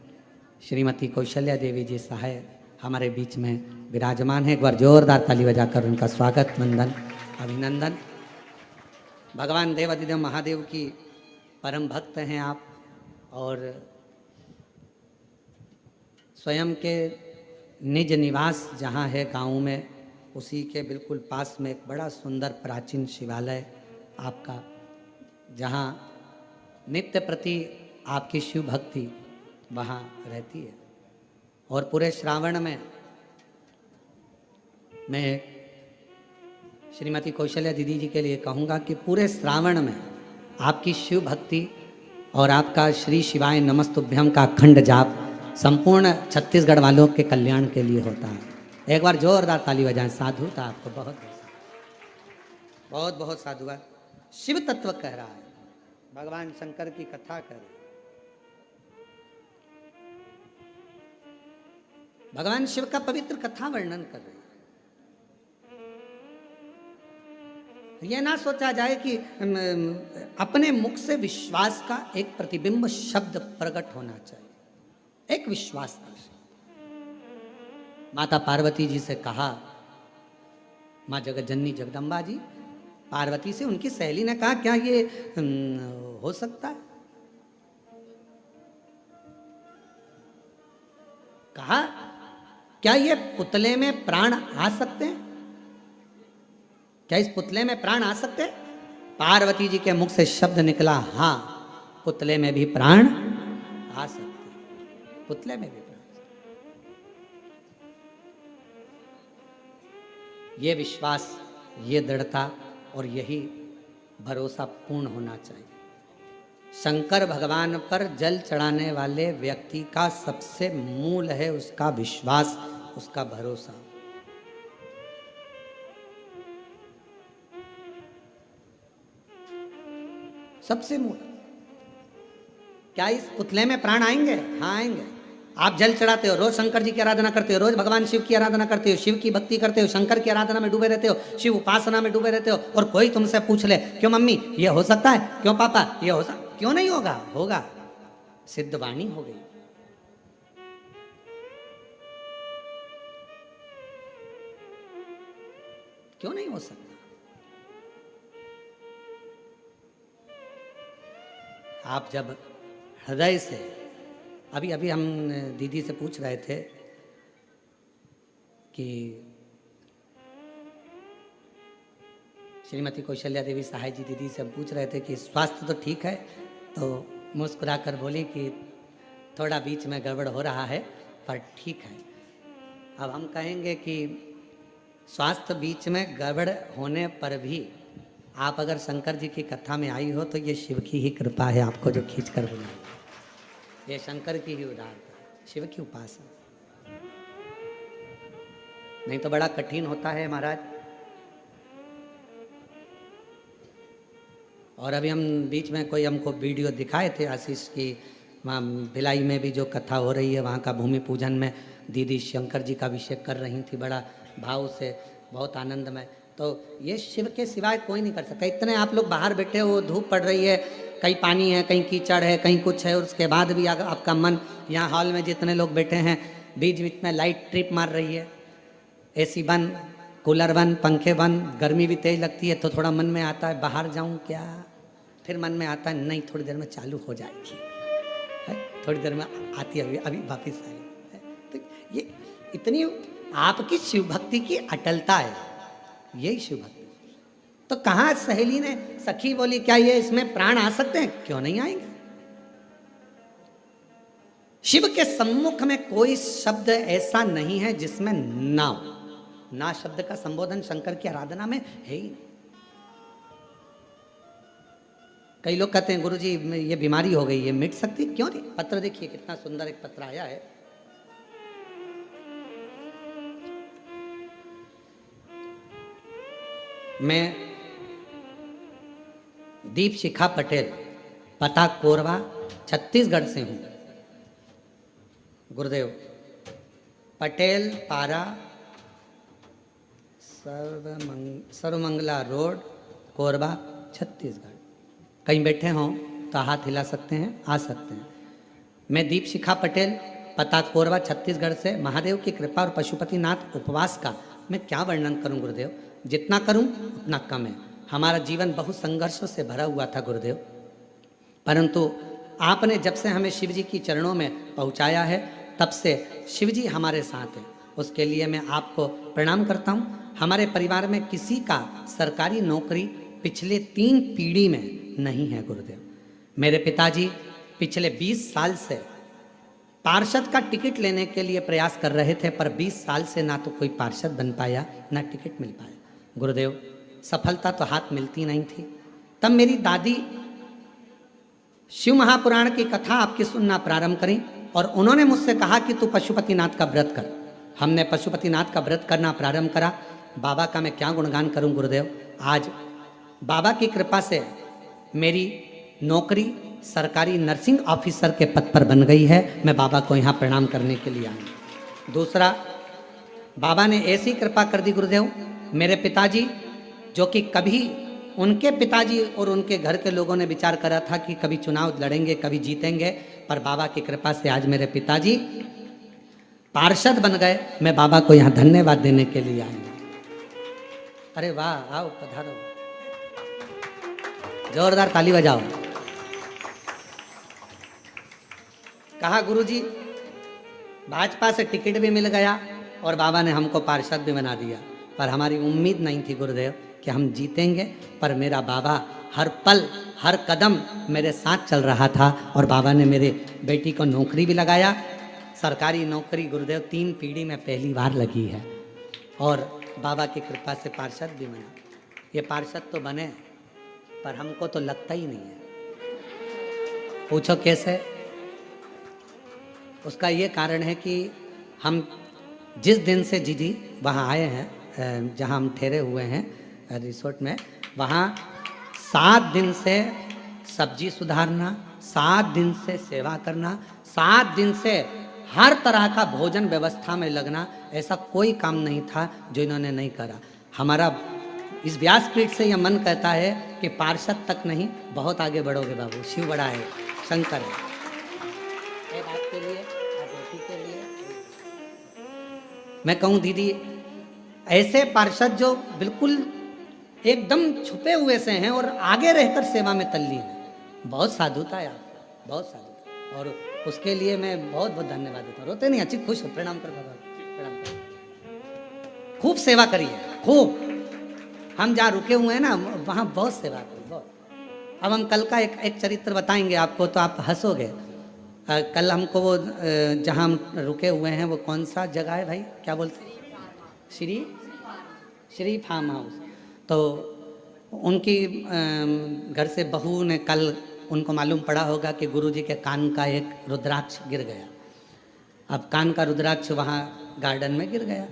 Speaker 1: श्रीमती कौशल्या देवी जी सहाय हमारे बीच में विराजमान है। एक बार जोरदार ताली बजाकर उनका स्वागत वंदन अभिनंदन। भगवान देवाधिदेव महादेव की परम भक्त हैं आप, और स्वयं के निज निवास जहाँ है गाँव में, उसी के बिल्कुल पास में एक बड़ा सुंदर प्राचीन शिवालय आपका, जहाँ नित्य प्रति आपकी शिव भक्ति वहाँ रहती है। और पूरे श्रावण में मैं श्रीमती कौशल्या दीदी जी के लिए कहूँगा कि पूरे श्रावण में आपकी शिव भक्ति और आपका श्री शिवाय नमस्तुभ्यम का अखंड जाप संपूर्ण छत्तीसगढ़ वालों के कल्याण के लिए होता है। एक बार जोरदार ताली बजाएं। साधुता आपको बहुत बहुत बहुत साधुवाद। शिव तत्व कह रहा है, भगवान शंकर की कथा कर रही है। भगवान शिव का पवित्र कथा वर्णन कर रही है। यह ना सोचा जाए कि अपने मुख से विश्वास का एक प्रतिबिंब शब्द प्रकट होना चाहिए। एक विश्वास था। माता पार्वती जी से कहा, माँ जगतजननी जगदम्बा जी, पार्वती से उनकी सहेली ने कहा, क्या ये हो सकता है? कहा, क्या ये पुतले में प्राण आ सकते हैं? क्या इस पुतले में प्राण आ सकते हैं? पार्वती जी के मुख से शब्द निकला, हाँ, पुतले में भी प्राण आ सकते हैं, पुतले में भी प्राण। ये विश्वास, ये दृढ़ता और यही भरोसा पूर्ण होना चाहिए। शंकर भगवान पर जल चढ़ाने वाले व्यक्ति का सबसे मूल है उसका विश्वास, उसका भरोसा। सबसे मूल। क्या इस पुतले में प्राण आएंगे? हाँ आएंगे। आप जल चढ़ाते हो, रोज शंकर जी की आराधना करते हो, रोज भगवान शिव की आराधना करते हो, शिव की भक्ति करते हो, शंकर की आराधना में डूबे रहते हो, शिव उपासना में डूबे रहते हो, और कोई तुमसे पूछ ले, क्यों मम्मी ये हो सकता है, क्यों पापा ये हो सकता, क्यों नहीं होगा? होगा, सिद्ध वाणी हो गई। क्यों नहीं हो सकता? आप जब हृदय से, अभी अभी हम दीदी से पूछ रहे थे कि श्रीमती कौशल्या देवी सहाय जी दीदी से हम पूछ रहे थे कि स्वास्थ्य तो ठीक है, तो मुस्कुराकर बोली कि थोड़ा बीच में गड़बड़ हो रहा है पर ठीक है। अब हम कहेंगे कि स्वास्थ्य बीच में गड़बड़ होने पर भी आप अगर शंकर जी की कथा में आई हो तो ये शिव की ही कृपा है, आपको जो खींच कर बुलाई। ये शंकर की ही उदारता, शिव की उपासना। नहीं तो बड़ा कठिन होता है महाराज। और अभी हम बीच में कोई हमको वीडियो दिखाए थे आशीष की, वहाँ भिलाई में भी जो कथा हो रही है, वहाँ का भूमि पूजन में दीदी शंकर जी का अभिषेक कर रही थी, बड़ा भाव से, बहुत आनंदमय। तो ये शिव के सिवाय कोई नहीं कर सकता। इतने आप लोग बाहर बैठे हो, धूप पड़ रही है, कहीं पानी है, कहीं कीचड़ है, कहीं कुछ है, और उसके बाद भी अगर आपका मन, यहाँ हॉल में जितने लोग बैठे हैं, बीच बीच में लाइट ट्रिप मार रही है, एसी बंद, कूलर बंद, पंखे बंद, गर्मी भी तेज लगती है, तो थोड़ा मन में आता है बाहर जाऊं क्या, फिर मन में आता है नहीं थोड़ी देर में चालू हो जाएगी, है? थोड़ी देर में आती है, अभी वापिस आई। तो ये इतनी आपकी शिव भक्ति की अटलता है, यही शिव भक्ति। तो कहाँ सहेली ने, सखी बोली, क्या ये इसमें प्राण आ सकते हैं? क्यों नहीं आएंगे? शिव के सम्मुख में कोई शब्द ऐसा नहीं है जिसमें ना हो। ना शब्द का संबोधन शंकर की आराधना में है ही नहीं। कई लोग कहते हैं गुरुजी ये बीमारी हो गई, ये मिट सकती, क्यों नहीं? पत्र देखिए कितना सुंदर एक पत्र आया है। मैं दीप शिखा पटेल, पता कोरवा, छत्तीसगढ़ से हूं। गुरुदेव, पटेल पारा, सर्वमंगला रोड, कोरबा, छत्तीसगढ़। कहीं बैठे हों तो हाथ हिला सकते हैं, आ सकते हैं। मैं दीप शिखा पटेल, पता कोरबा, छत्तीसगढ़ से। महादेव की कृपा और पशुपतिनाथ उपवास का मैं क्या वर्णन करूं गुरुदेव, जितना करूं उतना कम है। हमारा जीवन बहुत संघर्षों से भरा हुआ था गुरुदेव, परंतु आपने जब से हमें शिव जी की चरणों में पहुंचाया है, तब से शिव जी हमारे साथ हैं। उसके लिए मैं आपको प्रणाम करता हूं। हमारे परिवार में किसी का सरकारी नौकरी पिछले 3 पीढ़ी में नहीं है गुरुदेव। मेरे पिताजी पिछले 20 साल से पार्षद का टिकट लेने के लिए प्रयास कर रहे थे, पर 20 साल से ना तो कोई पार्षद बन पाया, ना टिकट मिल पाया। गुरुदेव, सफलता तो हाथ मिलती नहीं थी। तब मेरी दादी शिव महापुराण की कथा आपकी सुनना प्रारंभ करी और उन्होंने मुझसे कहा कि तू पशुपतिनाथ का व्रत कर। हमने पशुपतिनाथ का व्रत करना प्रारंभ करा। बाबा का मैं क्या गुणगान करूं गुरुदेव। आज बाबा की कृपा से मेरी नौकरी सरकारी नर्सिंग ऑफिसर के पद पर बन गई है। मैं बाबा को यहाँ प्रणाम करने के लिए आया। दूसरा, बाबा ने ऐसी कृपा कर दी गुरुदेव, मेरे पिताजी जो कि कभी उनके पिताजी और उनके घर के लोगों ने विचार करा था कि कभी चुनाव लड़ेंगे, कभी जीतेंगे, पर बाबा की कृपा से आज मेरे पिताजी पार्षद बन गए। मैं बाबा को यहाँ धन्यवाद देने के लिए आई हूँ। अरे वाह, आओ पधारो, जोरदार ताली बजाओ। कहा गुरुजी भाजपा से टिकट भी मिल गया और बाबा ने हमको पार्षद भी बना दिया, पर हमारी उम्मीद नहीं थी गुरुदेव कि हम जीतेंगे। पर मेरा बाबा हर पल हर कदम मेरे साथ चल रहा था और बाबा ने मेरे बेटी को नौकरी भी लगाया, सरकारी नौकरी गुरुदेव 3 पीढ़ी में पहली बार लगी है और बाबा की कृपा से पार्षद भी बना। ये पार्षद तो बने पर हमको तो लगता ही नहीं है। पूछो कैसे? उसका ये कारण है कि हम जिस दिन से जीजी वहाँ आए हैं, जहाँ हम ठहरे हुए हैं रिसोर्ट में, वहाँ 7 दिन से सब्जी सुधारना, 7 दिन से सेवा करना, 7 दिन से हर तरह का भोजन व्यवस्था में लगना, ऐसा कोई काम नहीं था जो इन्होंने नहीं करा। हमारा इस व्यासपीठ से यह मन कहता है कि पार्षद तक नहीं, बहुत आगे बढ़ोगे बाबू। शिव बड़ा है, शंकर है। एक आपके लिए, आप बेटी के लिए मैं कहूँ दीदी, ऐसे पार्षद जो बिल्कुल एकदम छुपे हुए से हैं और आगे रहकर सेवा में तल्लीन है, बहुत साधुता है आपको, बहुत साधुता। और उसके लिए मैं बहुत बहुत धन्यवाद देता हूँ। रोते नहीं, अच्छी खुश हो, प्रणाम कर बाबा, प्रणाम कर। खूब सेवा करी है, खूब। हम जहाँ रुके हुए हैं ना वहाँ बहुत सेवा करी, बहुत। अब हम कल का एक चरित्र बताएंगे आपको तो आप हंसोगे। कल हमको वो जहाँ हम रुके हुए हैं वो कौन सा जगह है भाई, क्या बोलते हैं? Shri farm house. तो उनकी घर से बहू ने कल, उनको मालूम पड़ा होगा कि गुरुजी के कान का एक रुद्राक्ष गिर गया। अब कान का रुद्राक्ष वहाँ गार्डन में गिर गया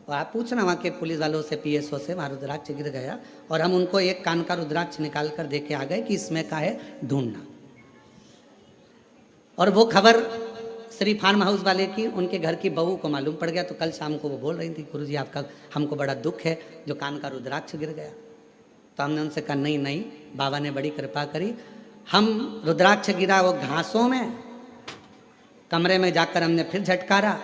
Speaker 1: और आप पूछना वहाँ के पुलिस वालों से, PSO से, वहाँ रुद्राक्ष गिर गया और हम उनको एक कान का रुद्राक्ष निकाल कर दे के आ गए कि इसमें का है, ढूंढना। और वो खबर श्री फार्म हाउस वाले की उनके घर की बहू को मालूम पड़ गया। तो कल शाम को वो बोल रही थी, गुरुजी आपका, हमको बड़ा दुख है जो कान का रुद्राक्ष गिर गया। तो हमने उनसे कहा नहीं नहीं, बाबा ने बड़ी कृपा करी। हम रुद्राक्ष गिरा वो घासों में, कमरे में जाकर हमने फिर झटकारा,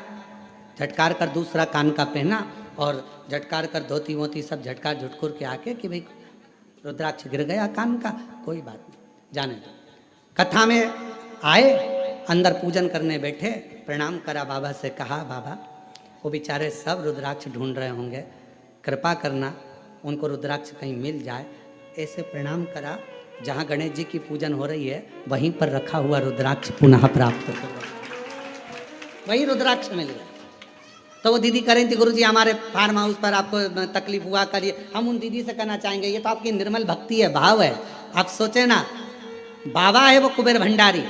Speaker 1: झटकार कर दूसरा कान का पहना और झटकार कर धोती वोती सब झटकार झुटकुर के आके कि भाई रुद्राक्ष गिर गया कान का, कोई बात नहीं, जाने दो। कथा में आए, अंदर पूजन करने बैठे, प्रणाम करा बाबा से, कहा बाबा वो बेचारे सब रुद्राक्ष ढूंढ रहे होंगे, कृपा करना उनको रुद्राक्ष कहीं मिल जाए। ऐसे प्रणाम करा, जहाँ गणेश जी की पूजन हो रही है वहीं पर रखा हुआ रुद्राक्ष पुनः प्राप्त हो, वही रुद्राक्ष मिल गया। तो वो दीदी कह रही थी गुरुजी हमारे फार्म हाउस पर आपको तकलीफ हुआ, करिए। हम उन दीदी से कहना चाहेंगे ये तो आपकी निर्मल भक्ति है, भाव है। आप सोचे ना, बाबा है वो कुबेर भंडारी,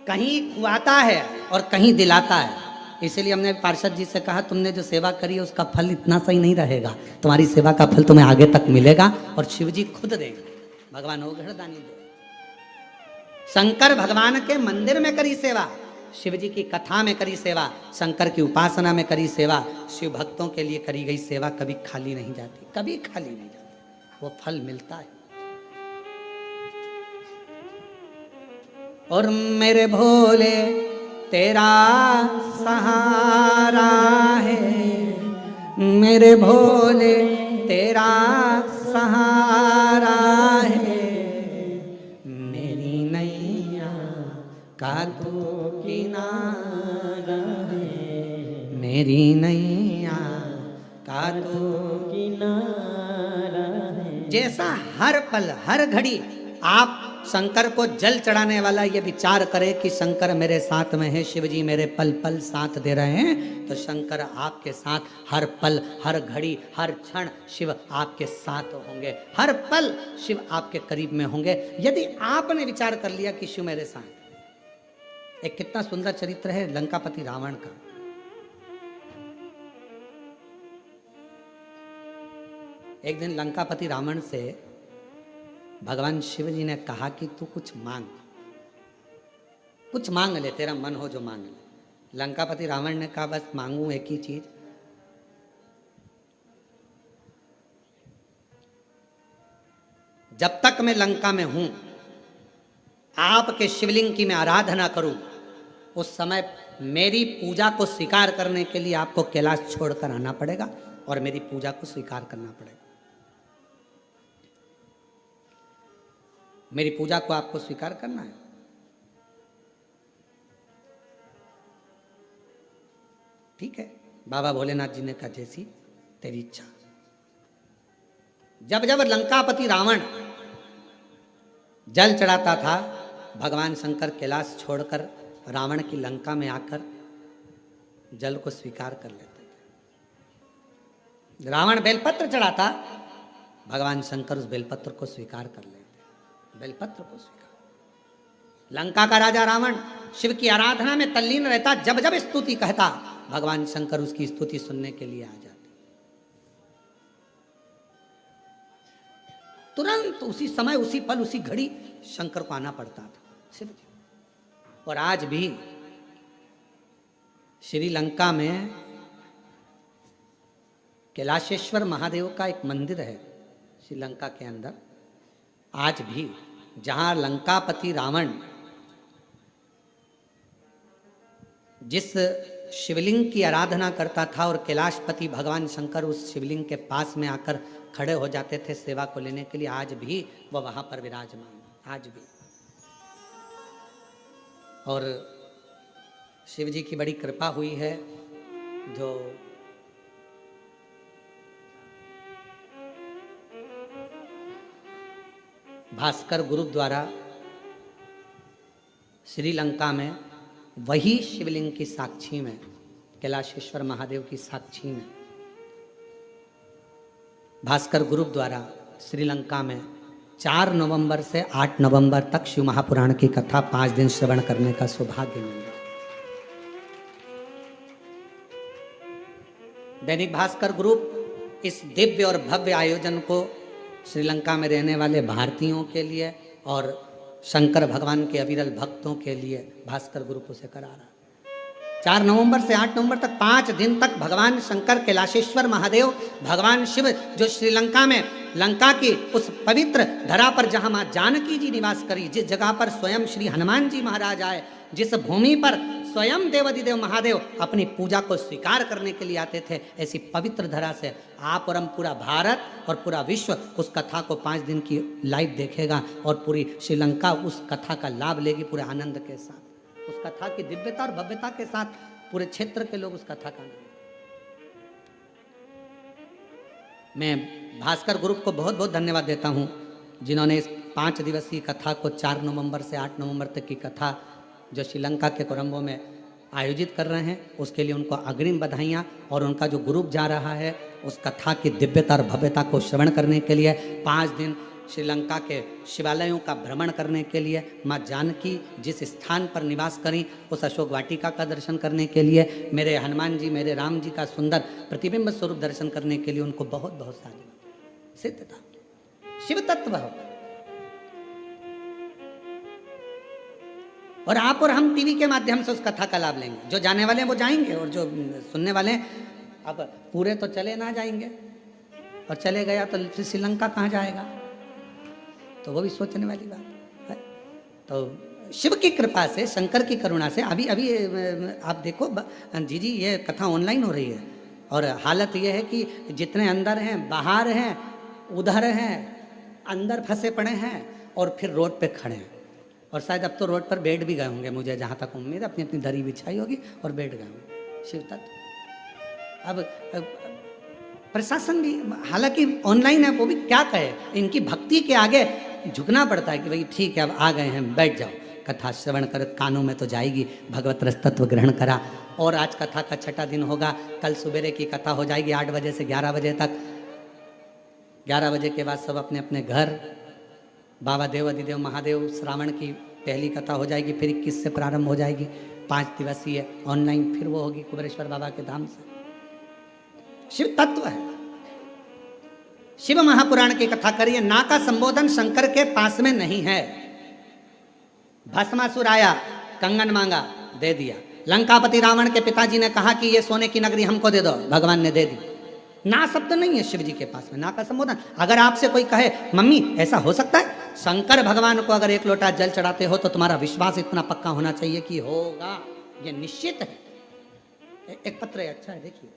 Speaker 1: कहीं खुआता है और कहीं दिलाता है। इसलिए हमने पार्षद जी से कहा तुमने जो सेवा करी है उसका फल इतना सही नहीं रहेगा, तुम्हारी सेवा का फल तुम्हें आगे तक मिलेगा और शिव जी खुद देंगे। भगवान हो घरदानी दे। शंकर भगवान के मंदिर में करी सेवा, शिव जी की कथा में करी सेवा, शंकर की उपासना में करी सेवा, शिव भक्तों के लिए करी गई सेवा कभी खाली नहीं जाती, कभी खाली नहीं जाती, वो फल मिलता है। और मेरे भोले तेरा सहारा है, मेरे भोले तेरा सहारा है, मेरी नैया का तू किनारा है, मेरी नैया का तू
Speaker 2: किनारा है।
Speaker 1: जैसा हर पल हर घड़ी आप शंकर को जल चढ़ाने वाला ये विचार करे कि शंकर मेरे साथ में है, शिव जी मेरे पल पल साथ दे रहे हैं, तो शंकर आपके साथ हर पल हर घड़ी हर क्षण शिव आपके साथ होंगे, हर पल शिव आपके करीब में होंगे। यदि आपने विचार कर लिया कि शिव मेरे साथ। एक कितना सुंदर चरित्र है लंकापति रावण का। एक दिन लंकापति रावण से भगवान शिव जी ने कहा कि तू कुछ मांग, कुछ मांग ले, तेरा मन हो जो मांग ले। लंकापति रावण ने कहा बस मांगू एक ही चीज, मैं लंका में हूं, आपके शिवलिंग की मैं आराधना करूं, उस समय मेरी पूजा को स्वीकार करने के लिए आपको कैलाश छोड़कर आना पड़ेगा और मेरी पूजा को स्वीकार करना पड़ेगा। मेरी पूजा को आपको स्वीकार करना है। ठीक है, बाबा भोलेनाथ जी ने कहा जैसी तेरी इच्छा। जब जब लंकापति रावण जल चढ़ाता था, भगवान शंकर कैलाश छोड़कर रावण की लंका में आकर जल को स्वीकार कर लेते थे। रावण बेलपत्र चढ़ाता, भगवान शंकर उस बेलपत्र को स्वीकार कर लेते। बेलपत्र को स्वीकार। लंका का राजा रावण शिव की आराधना में तल्लीन रहता, जब जब स्तुति कहता, भगवान शंकर उसकी स्तुति सुनने के लिए आ जाते। तुरंत उसी समय, उसी पल, उसी घड़ी शंकर को आना पड़ता था, शिव जी। और आज भी श्रीलंका में कैलाशेश्वर महादेव का एक मंदिर है श्रीलंका के अंदर। आज भी जहां लंकापति रावण जिस शिवलिंग की आराधना करता था और कैलाशपति भगवान शंकर उस शिवलिंग के पास में आकर खड़े हो जाते थे सेवा को लेने के लिए, आज भी वह वहां पर विराजमान, आज भी। और शिव जी की बड़ी कृपा हुई है, जो भास्कर ग्रुप द्वारा श्रीलंका में वही शिवलिंग की साक्षी में, कैलाशेश्वर महादेव की साक्षी में, भास्कर ग्रुप द्वारा श्रीलंका में 4 नवंबर से 8 नवंबर तक शिव महापुराण की कथा 5 दिन श्रवण करने का सौभाग्य मिला। दैनिक भास्कर ग्रुप इस दिव्य और भव्य आयोजन को श्रीलंका में रहने वाले भारतीयों के लिए और शंकर भगवान के अविरल भक्तों के लिए भास्कर ग्रुप उसे करा रहा। 4 नवंबर से 8 नवंबर तक 5 दिन तक भगवान शंकर, कैलाशेश्वर महादेव, भगवान शिव जो श्रीलंका में, लंका की उस पवित्र धरा पर जहां मां जानकी जी निवास करी, जिस जगह पर स्वयं श्री हनुमान जी महाराज आए, जिस भूमि पर स्वयं देवाधिदेव महादेव अपनी पूजा को स्वीकार करने के लिए आते थे, ऐसी पवित्र धरा से आप और हम, पूरा भारत और पूरा विश्व उस कथा को 5 दिन की लाइव देखेगा और पूरी श्रीलंका उस कथा का लाभ लेगी पूरे आनंद के साथ। उस कथा की दिव्यता और भव्यता के साथ पूरे क्षेत्र के लोग उस कथा का आनंद। मैं भास्कर ग्रुप को बहुत बहुत धन्यवाद देता हूं, जिन्होंने इस 5 दिवसीय कथा को 4 नवंबर से 8 नवंबर तक की कथा जो श्रीलंका के कोलंबो में आयोजित कर रहे हैं, उसके लिए उनको अग्रिम बधाइयाँ। और उनका जो ग्रुप जा रहा है उस कथा की दिव्यता और भव्यता को श्रवण करने के लिए 5 दिन श्रीलंका के शिवालयों का भ्रमण करने के लिए, माँ जानकी जिस स्थान पर निवास करी उस अशोक वाटिका का दर्शन करने के लिए, मेरे हनुमान जी, मेरे राम जी का सुंदर प्रतिबिंब स्वरूप दर्शन करने के लिए उनको बहुत बहुत सारी सिद्धता। शिव तत्व हो। और आप और हम टीवी के माध्यम से उस कथा का लाभ लेंगे। जो जाने वाले हैं वो जाएंगे और जो सुनने वाले हैं, अब पूरे तो चले ना जाएंगे, और चले गया तो फिर श्रीलंका कहाँ जाएगा, तो वो भी सोचने वाली बात है। तो शिव की कृपा से, शंकर की करुणा से अभी आप देखो जी, ये कथा ऑनलाइन हो रही है और हालत ये है कि जितने अंदर हैं, बाहर हैं, उधर हैं, अंदर फंसे पड़े हैं और फिर रोड पे खड़े हैं। और शायद अब तो रोड पर बैठ भी गए होंगे, मुझे जहाँ तक उम्मीद है, अपनी अपनी दरी बिछाई होगी और बैठ गए होंगे। शिव तत्व अब प्रशासन भी हालांकि ऑनलाइन है, वो भी क्या कहे, इनकी भक्ति के आगे झुकना पड़ता है कि भाई ठीक है अब आ गए हैं, बैठ जाओ, कथा श्रवण कर, कानों में तो जाएगी, भगवत रस तत्व ग्रहण करा। और आज कथा का 6ठा दिन होगा, कल सुबेरे की कथा हो जाएगी 8 बजे से 11 बजे तक। 11 बजे के बाद सब अपने अपने घर, बाबा देवाधिदेव महादेव श्रावण की पहली कथा हो जाएगी, फिर 21 से प्रारंभ हो जाएगी 5 दिवसीय ऑनलाइन, फिर वो होगी कुबेरेश्वर बाबा के धाम से। शिव तत्व है। शिव महापुराण की कथा करिए। ना का संबोधन शंकर के पास में नहीं है। भस्मासुर आया, कंगन मांगा, दे दिया। लंकापति रावण के पिताजी ने कहा कि ये सोने की नगरी हमको दे दो, भगवान ने दे दी। ना शब्द नहीं है शिव जी के पास में, ना का संबोधन। अगर आपसे कोई कहे मम्मी ऐसा हो सकता है, शंकर भगवान को अगर एक लोटा जल चढ़ाते हो तो तुम्हारा विश्वास इतना पक्का होना चाहिए कि होगा, ये निश्चित है। एक पत्र है, अच्छा है, देखिए।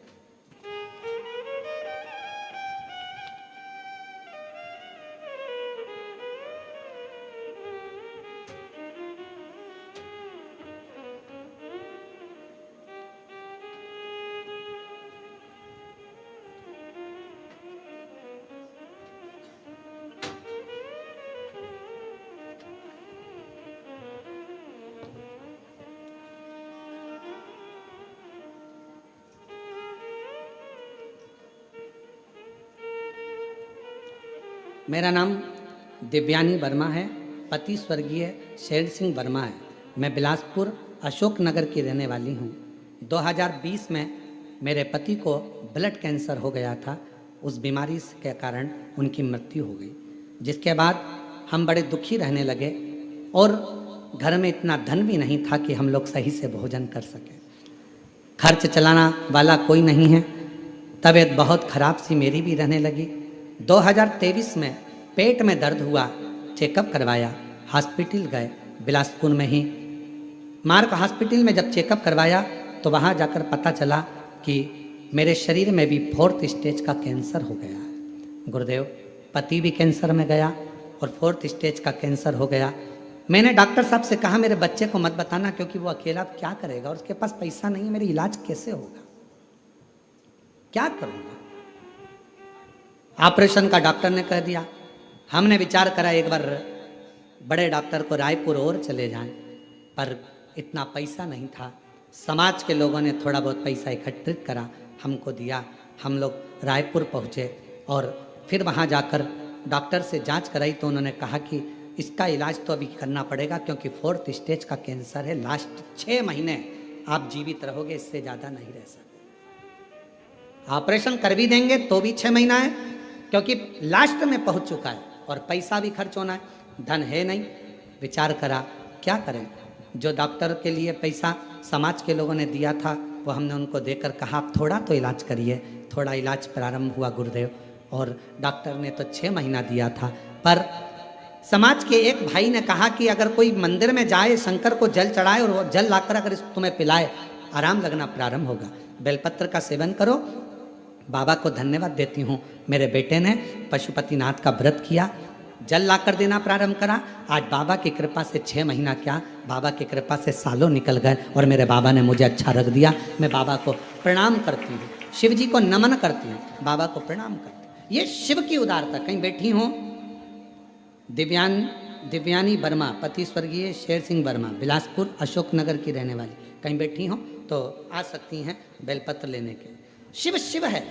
Speaker 1: मेरा नाम दिव्यानी वर्मा है, पति स्वर्गीय शेर सिंह वर्मा है। मैं बिलासपुर अशोक नगर की रहने वाली हूँ। 2020 में मेरे पति को ब्लड कैंसर हो गया था। उस बीमारी के कारण उनकी मृत्यु हो गई, जिसके बाद हम बड़े दुखी रहने लगे और घर में इतना धन भी नहीं था कि हम लोग सही से भोजन कर सकें। खर्च चलाना वाला कोई नहीं है। तबीयत बहुत ख़राब सी मेरी भी रहने लगी। 2023 में पेट में दर्द हुआ, चेकअप करवाया, हॉस्पिटल गए बिलासपुर में ही। मार्क हॉस्पिटल में जब चेकअप करवाया तो वहाँ जाकर पता चला कि मेरे शरीर में भी 4th स्टेज का कैंसर हो गया है। गुरुदेव, पति भी कैंसर में गया और 4th स्टेज का कैंसर हो गया। मैंने डॉक्टर साहब से कहा मेरे बच्चे को मत बताना, क्योंकि वो अकेला क्या करेगा और उसके पास पैसा नहीं है, मेरी इलाज कैसे होगा, क्या करूँगा। ऑपरेशन का डॉक्टर ने कह दिया। हमने विचार करा एक बार बड़े डॉक्टर को रायपुर और चले जाएं, पर इतना पैसा नहीं था। समाज के लोगों ने थोड़ा बहुत पैसा एकत्रित करा, हमको दिया। हम लोग रायपुर पहुँचे और फिर वहाँ जाकर डॉक्टर से जांच कराई तो उन्होंने कहा कि इसका इलाज तो अभी करना पड़ेगा, क्योंकि 4th स्टेज का कैंसर है। लास्ट 6 महीने आप जीवित रहोगे, इससे ज़्यादा नहीं रह सकते। ऑपरेशन कर भी देंगे तो भी 6 महीना है, क्योंकि लास्ट में पहुंच चुका है और पैसा भी खर्च होना है, धन है नहीं। विचार करा क्या करें। जो डॉक्टर के लिए पैसा समाज के लोगों ने दिया था वो हमने उनको देकर कहा आप थोड़ा तो इलाज करिए। थोड़ा इलाज प्रारंभ हुआ गुरुदेव, और डॉक्टर ने तो 6 महीना दिया था। पर समाज के एक भाई ने कहा कि अगर कोई मंदिर में जाए, शंकर को जल चढ़ाए और वो जल लाकर अगर तुम्हें पिलाए, आराम लगना प्रारंभ होगा। बेलपत्र का सेवन करो। बाबा को धन्यवाद देती हूँ, मेरे बेटे ने पशुपतिनाथ का व्रत किया, जल लाकर देना प्रारंभ करा। आज बाबा की कृपा से 6 महीना क्या, बाबा की कृपा से सालों निकल गए और मेरे बाबा ने मुझे अच्छा रख दिया। मैं बाबा को प्रणाम करती हूँ, शिव जी को नमन करती हूँ, बाबा को प्रणाम करती हूँ। ये शिव की उदारता। कहीं बैठी हूँ, दिव्यानी वर्मा, पति स्वर्गीय शेर सिंह वर्मा, बिलासपुर अशोक नगर की रहने वाली, कहीं बैठी हो तो आ सकती हैं बेलपत्र लेने के। शिव शिव है,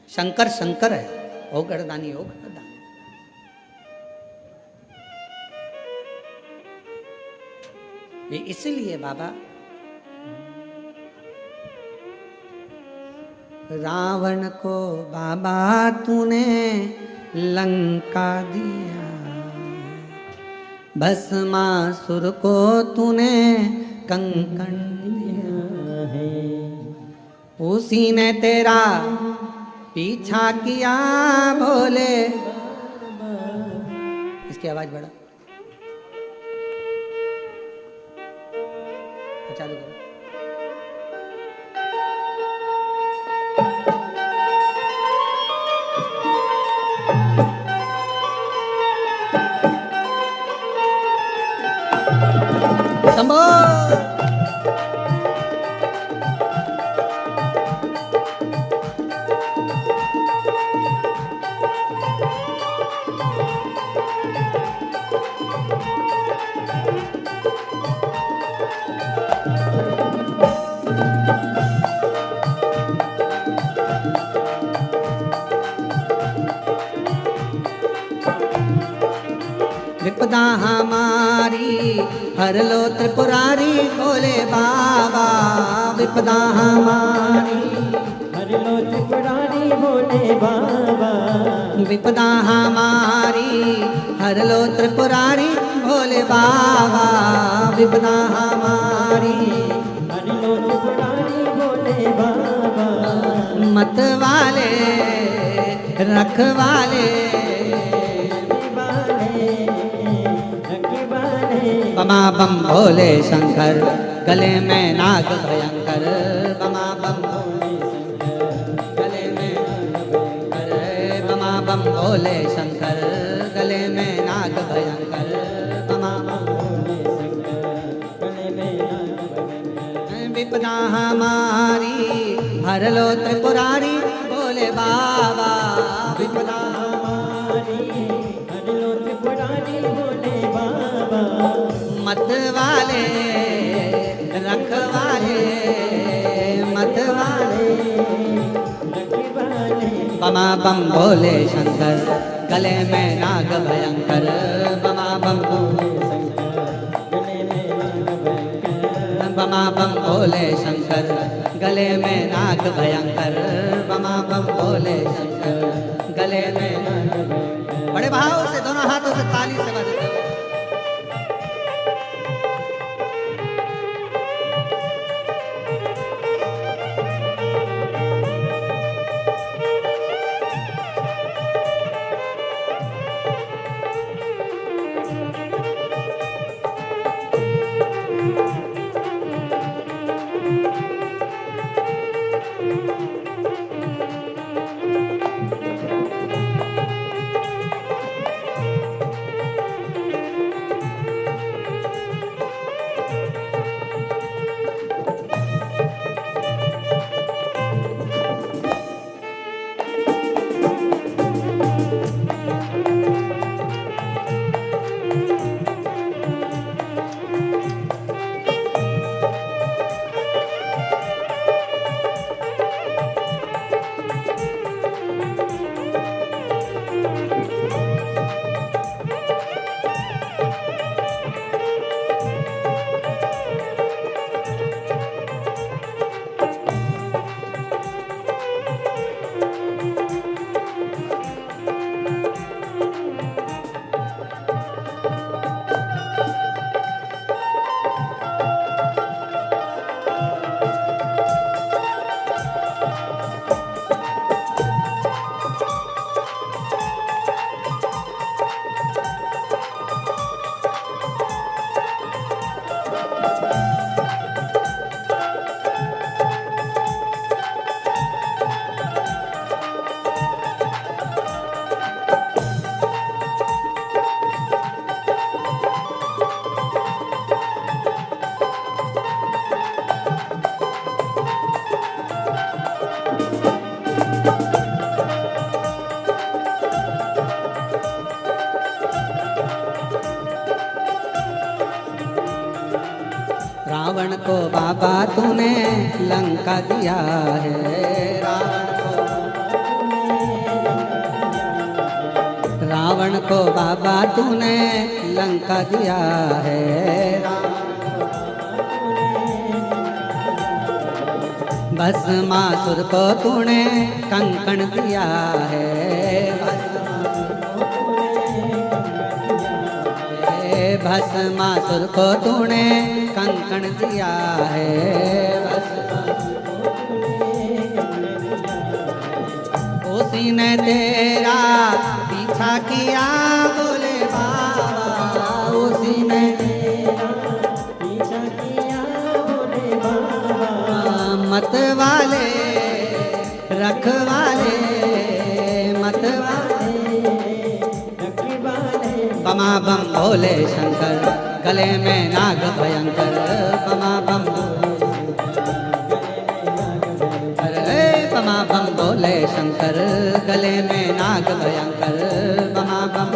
Speaker 1: शंकर शंकर है, ओ गणदानी ओ गणदानी। ये इसीलिए बाबा रावण को बाबा तूने लंका दिया, भस्मासुर को तूने कंकण दिया है, उसी ने तेरा पीछा किया भोले। इसकी आवाज बढ़ा, चालू करो। शंभो विपदा हमारी हर लो त्रिपुरारी भोले बाबा, विपदा हमारी
Speaker 2: हर लो त्रिपुरारी भोले बाबा,
Speaker 1: विपदा हमारी हर लो त्रिपुरारी भोले बाबा, विपदा हमारी
Speaker 2: हर लो त्रिपुरारी भोले बाबा,
Speaker 1: मत वाले रखवाले बमा बम भोले शंकर, गले में नाग भयंकर, बमा बम भोले शंकर, गले में नाग भयंकर, बमा बम भोले शंकर, गले में नाग भयंकर, बमा बम भोले शंकर, गले में नाग भयंकर। विपदा हमारी हर लो त्रिपुरारी भोले बाबा, विपदा मत वाले रखवाले, मत वाले बमा बम भोले शंकर, गले में नाग भयंकर, बमा बम भोले शंकर, गले में नाग भयंकर, बमा बम भोले शंकर, गले में नाग भयंकर, बमा बम भोले शंकर, गले में नाग भयंकर। बड़े भाव से दोनों हाथों से ताली से बजते हुए रावण को बाबा तूने लंका दिया है, रावण को बाबा तूने लंका दिया है, भस्मासुर को तूने कंकण दिया है, भस्मासुर को तूने कंकण दिया है, उसी ने तेरा पीछा किया बोले बाबा, उसी ने तेरा पीछा किया बोले बाबा, मत वाले रखवाले, मत वाले रखवाले, बमा बम भोले शंकर, गले में नाग भयंकर, बमा बम बमा बम भोले शंकर, गले में नाग भयंकर, बमा बम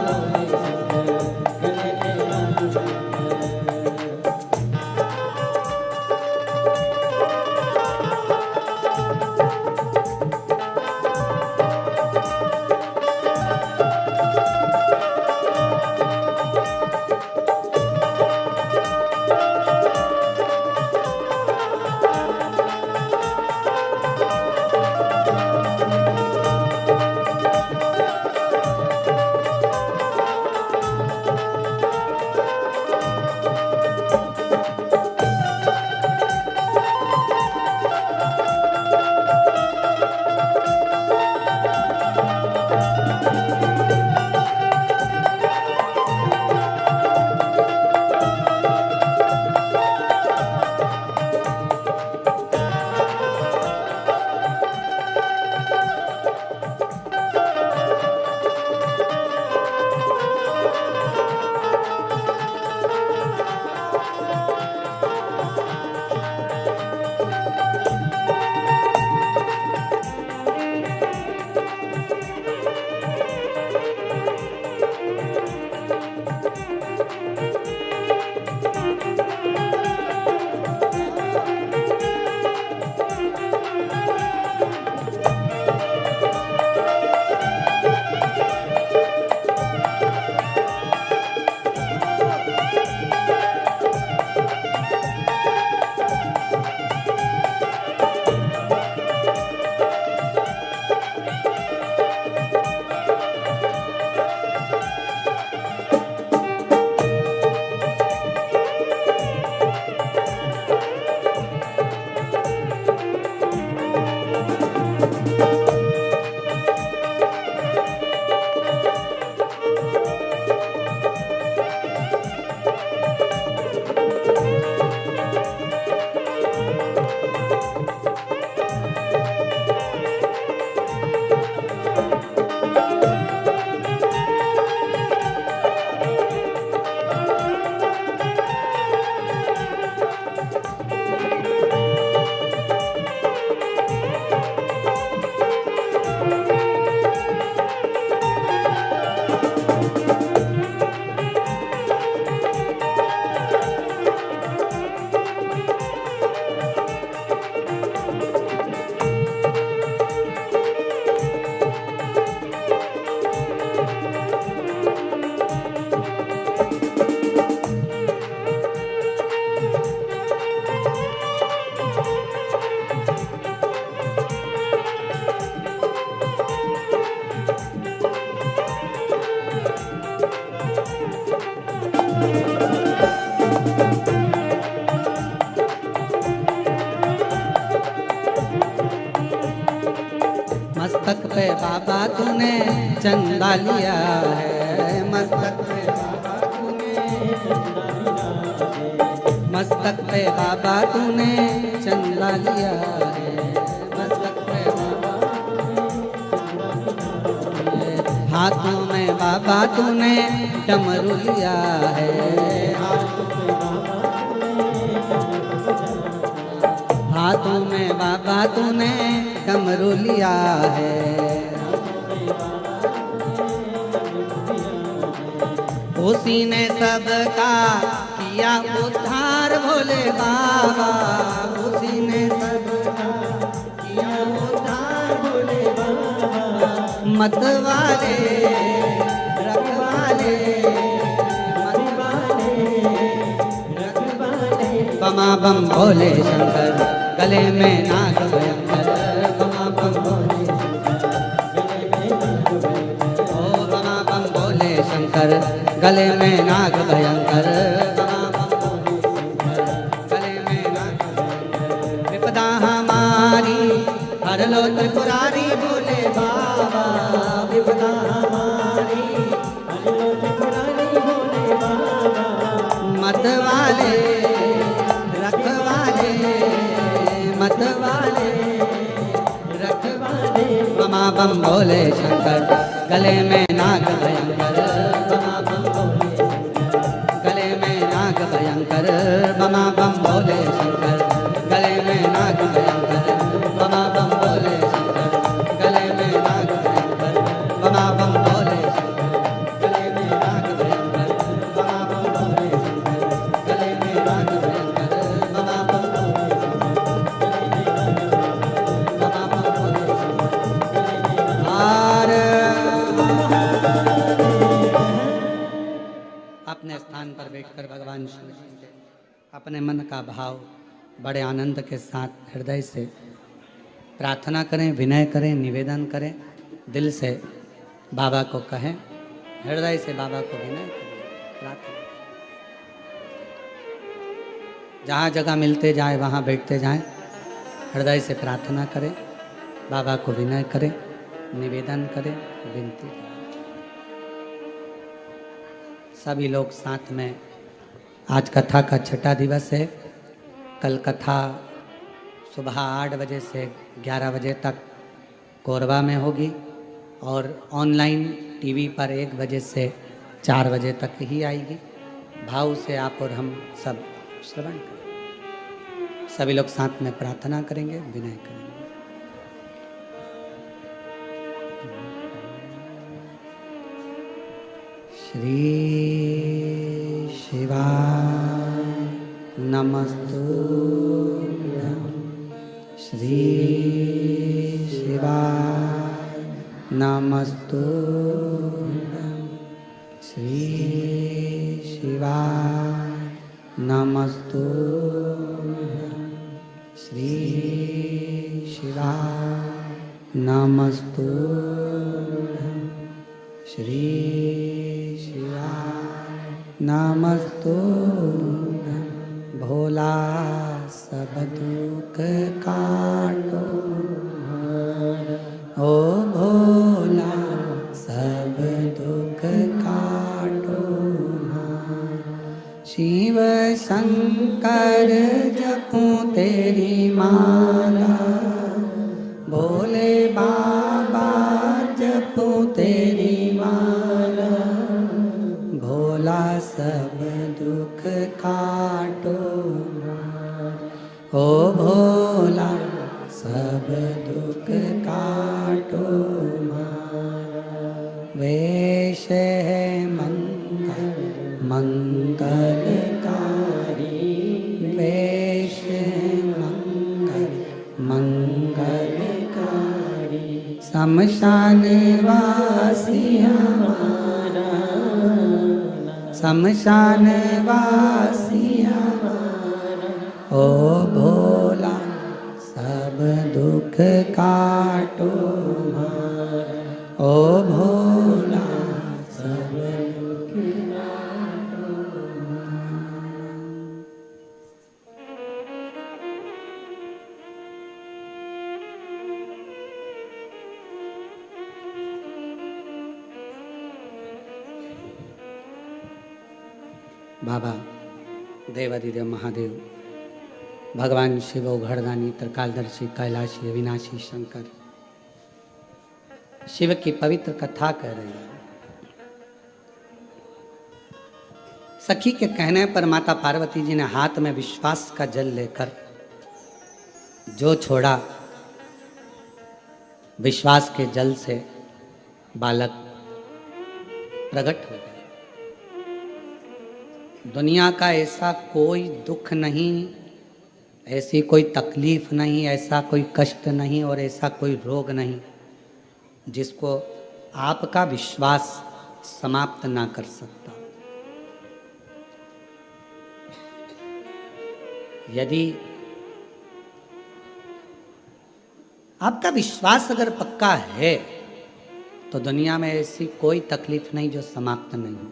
Speaker 1: मस्तक पे बाबा तूने चंदा लिया है, मस्तक पे बाबा तूने, मस्तक पे बाबा तूने चंदा लिया है, मस्तक पे बाबा, हाथों में बाबा तूने डमरू लिया है, हाथों में बाबा तूने डमरू लिया है, उसी ने सबका किया उद्धार भोले बाबा, उसी ने सबका किया उद्धार भोले बाबा, मत वाले रखवाले, मत वाले रखवाले, बमा बम भोले शंकर गले में नाग भयंकर, बमा बम भोले ओ बमा बम भोले शंकर गले में नाग भयंकर, बमा बम भोले शंकर गले में नाग भयंकर, विपदा हमारी हर लो त्रिपुरारी भोले बाबा, विपदा हमारी हर लो त्रिपुरारी भोले बाबा, मत वाले रखवाले, मत वाले रखवाले, बमा बम भोले शंकर गले में नाग भयंकर, बमा बम भोले शंकर गले में नाग भयंकर, बमा बम भोले शंकर गले में नाग भयंकर, बमा बम भोले शंकर गले में नाग भयंकर, बमा बम भोले शंकर गले में नाग भयंकर, बमा बम भोले शंकर गले में नाग भयंकर, बमा बम भोले अपने स्थान पर बैठकर भगवान शिव से अपने मन का भाव बड़े आनंद के साथ हृदय से प्रार्थना करें, विनय करें, निवेदन करें, दिल से बाबा को कहें, हृदय से बाबा को विनय करें, प्रार्थना। जहाँ जगह मिलते जाए वहाँ बैठते जाएं, हृदय से प्रार्थना करें, बाबा को विनय करें, निवेदन करें, विनती करें। सभी लोग साथ में, आज कथा का छठा दिवस है। कल कथा सुबह 8 बजे से 11 बजे तक कोरबा में होगी और ऑनलाइन टीवी पर 1 बजे से 4 बजे तक ही आएगी। भाव से आप और हम सब श्रवण करें। सभी लोग साथ में प्रार्थना करेंगे, विनय करेंगे। श्री शिवाय नमस्तुभ्यं, श्री शिवाय नमस्तुभ्यं, श्री शिवाय नमस्तुभ्यं, श्री शिवाय नमस्तुभ्यं, श्री नमस्तुभ्यं। भोला सब दुख काटो, जपूं तेरी माला, भोले बाबा जपूं तेरी माला, भोला सब दुख काटो, ओ भोला सब दुख काटो मारा। वेश है मंगल मंगलकारी, वेश मंगल मंगलकारी, शमशान वासी हमारा, शमशान वासी हमारा, ओ भोला सब दुख काटो मारा, ओ भोला सब दुख काटो मारा। बाबा देवादिदेव महादेव, भगवान शिव घड़दानी त्रिकालदर्शी कैलाशी अविनाशी शंकर शिव की पवित्र कथा कह रही है। सखी के कहने पर माता पार्वती जी ने हाथ में विश्वास का जल लेकर जो छोड़ा, विश्वास के जल से बालक प्रकट हो गया। दुनिया का ऐसा कोई दुख नहीं, ऐसी कोई तकलीफ नहीं, ऐसा कोई कष्ट नहीं और ऐसा कोई रोग नहीं जिसको आपका विश्वास समाप्त ना कर सकता। यदि आपका विश्वास अगर पक्का है तो दुनिया में ऐसी कोई तकलीफ नहीं जो समाप्त नहीं हो।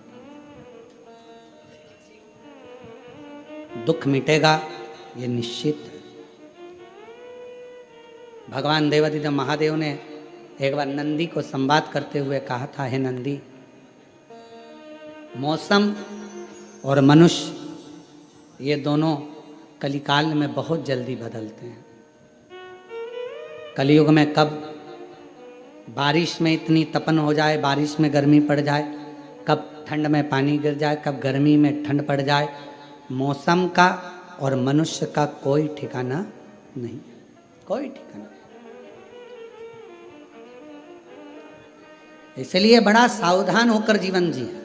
Speaker 1: दुख मिटेगा ये निश्चित है। भगवान देवादिदेव महादेव ने एक बार नंदी को संवाद करते हुए कहा था, हे नंदी, मौसम और मनुष्य ये दोनों कलिकाल में बहुत जल्दी बदलते हैं। कलयुग में कब बारिश में इतनी तपन हो जाए, बारिश में गर्मी पड़ जाए, कब ठंड में पानी गिर जाए, कब गर्मी में ठंड पड़ जाए, मौसम का और मनुष्य का कोई ठिकाना नहीं, कोई ठिकाना। इसलिए बड़ा सावधान होकर जीवन जिए।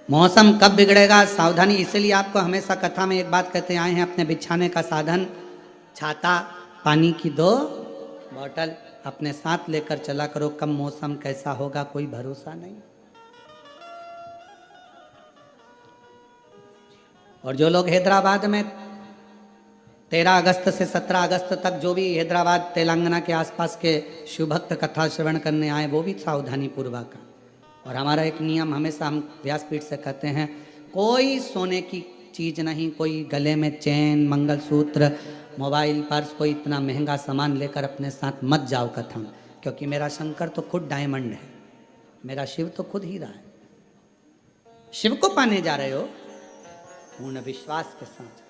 Speaker 1: मौसम कब बिगड़ेगा, सावधानी। इसलिए आपको हमेशा कथा में एक बात कहते आए हैं, अपने बिछाने का साधन, छाता, पानी की 2 बोतल अपने साथ लेकर चला करो। कब मौसम कैसा होगा कोई भरोसा नहीं। और जो लोग हैदराबाद में 13 अगस्त से 17 अगस्त तक जो भी हैदराबाद तेलंगाना के आसपास के शिव भक्त कथा श्रवण करने आए, वो भी सावधानी पूर्वक। और हमारा एक नियम हमेशा हम व्यासपीठ से कहते हैं, कोई सोने की चीज़ नहीं, कोई गले में चैन, मंगलसूत्र, मोबाइल, पर्स, कोई इतना महंगा सामान लेकर अपने साथ मत जाओ कथा में, क्योंकि मेरा शंकर तो खुद डायमंड है, मेरा शिव तो खुद हीरा है। शिव को पाने जा रहे हो पूर्ण विश्वास के साथ।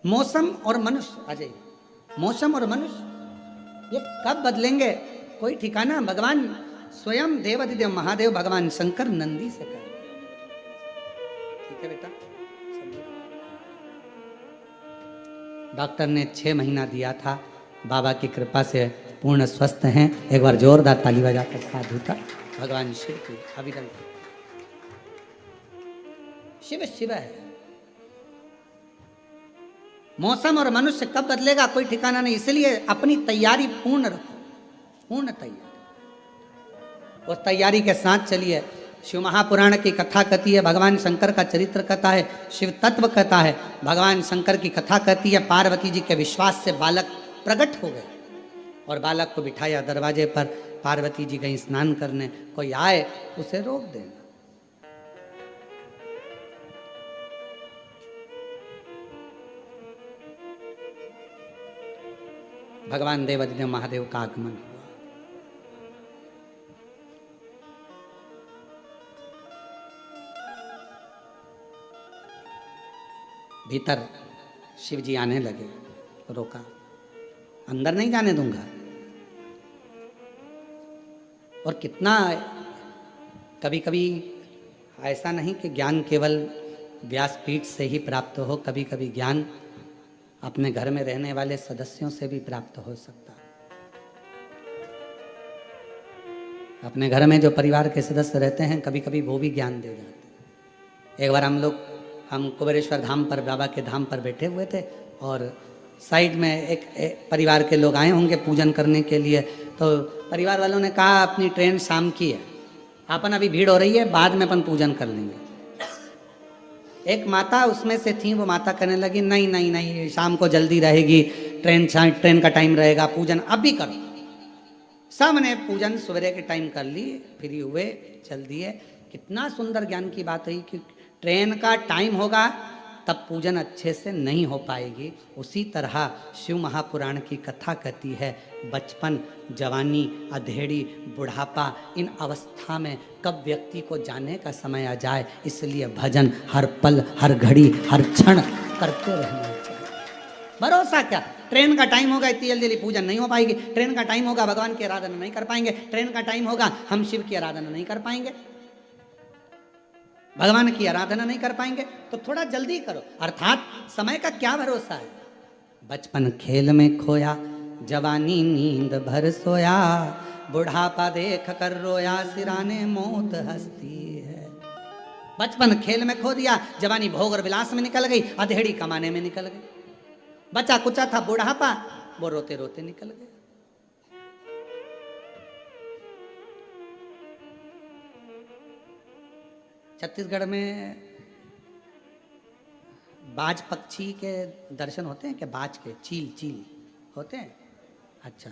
Speaker 1: मौसम और मनुष्य, अजय, मौसम और मनुष्य ये कब बदलेंगे कोई ठिकाना। भगवान स्वयं देवादिदेव महादेव भगवान शंकर नंदी से कह, ठीक है बेटा। डॉक्टर ने 6 महीना दिया था, बाबा की कृपा से पूर्ण स्वस्थ हैं। एक बार जोरदार ताली बजाकर साधु का भगवान शिव की अभिनंदन। शिव शिव है। मौसम और मनुष्य कब बदलेगा कोई ठिकाना नहीं, इसलिए अपनी तैयारी पूर्ण रखो, पूर्ण तैयारी। उस तैयारी के साथ चलिए। शिव महापुराण की कथा कहती है, भगवान शंकर का चरित्र कथा है, शिव तत्व कथा है। भगवान शंकर की कथा कहती है, पार्वती जी के विश्वास से बालक प्रकट हो गए और बालक को बिठाया दरवाजे पर। पार्वती जी गई स्नान करने, कोई आए उसे रोक देना। भगवान देवादिदेव महादेव का आगमन हुआ। भीतर शिव जी आने लगे, रोका, अंदर नहीं जाने दूंगा। और कितना कभी कभी ऐसा नहीं कि ज्ञान केवल व्यासपीठ से ही प्राप्त हो, कभी कभी ज्ञान अपने घर में रहने वाले सदस्यों से भी प्राप्त हो सकता है। अपने घर में जो परिवार के सदस्य रहते हैं कभी कभी वो भी ज्ञान दे जाते हैं। एक बार हम कुबेरेश्वर धाम पर, बाबा के धाम पर बैठे हुए थे और साइड में एक परिवार के लोग आए होंगे पूजन करने के लिए। तो परिवार वालों ने कहा अपनी ट्रेन शाम की है, अपन अभी भीड़ हो रही है, बाद में अपन पूजन कर लेंगे। एक माता उसमें से थी, वो माता कहने लगी नहीं नहीं नहीं, शाम को जल्दी रहेगी, ट्रेन का टाइम रहेगा, पूजन अभी करो। सब ने पूजन सवेरे के टाइम कर ली, फ्री हुए, चल दिए। कितना सुंदर ज्ञान की बात है कि ट्रेन का टाइम होगा तब पूजन अच्छे से नहीं हो पाएगी। उसी तरह शिव महापुराण की कथा कहती है बचपन, जवानी, अधेड़ी, बुढ़ापा, इन अवस्था में कब व्यक्ति को जाने का समय आ जाए, इसलिए भजन हर पल, हर घड़ी, हर क्षण करते रहना चाहिए। भरोसा क्या, ट्रेन का टाइम होगा, इतनी जल्दी पूजन नहीं हो पाएगी। ट्रेन का टाइम होगा, भगवान की आराधना नहीं कर पाएंगे। ट्रेन का टाइम होगा, हम शिव की आराधना नहीं कर पाएंगे, भगवान की आराधना नहीं कर पाएंगे। तो थोड़ा जल्दी करो, अर्थात समय का क्या भरोसा है। बचपन खेल में खोया, जवानी नींद भर सोया, बुढ़ापा देख कर रोया, सिराने मौत हंसती है। बचपन खेल में खो दिया, जवानी भोग और विलास में निकल गई, अधेड़ी कमाने में निकल गई। बचा कुचा था बुढ़ापा, वो रोते रोते निकल गए। छत्तीसगढ़ में बाज पक्षी के दर्शन होते हैं क्या? बाज के, चील होते हैं। अच्छा,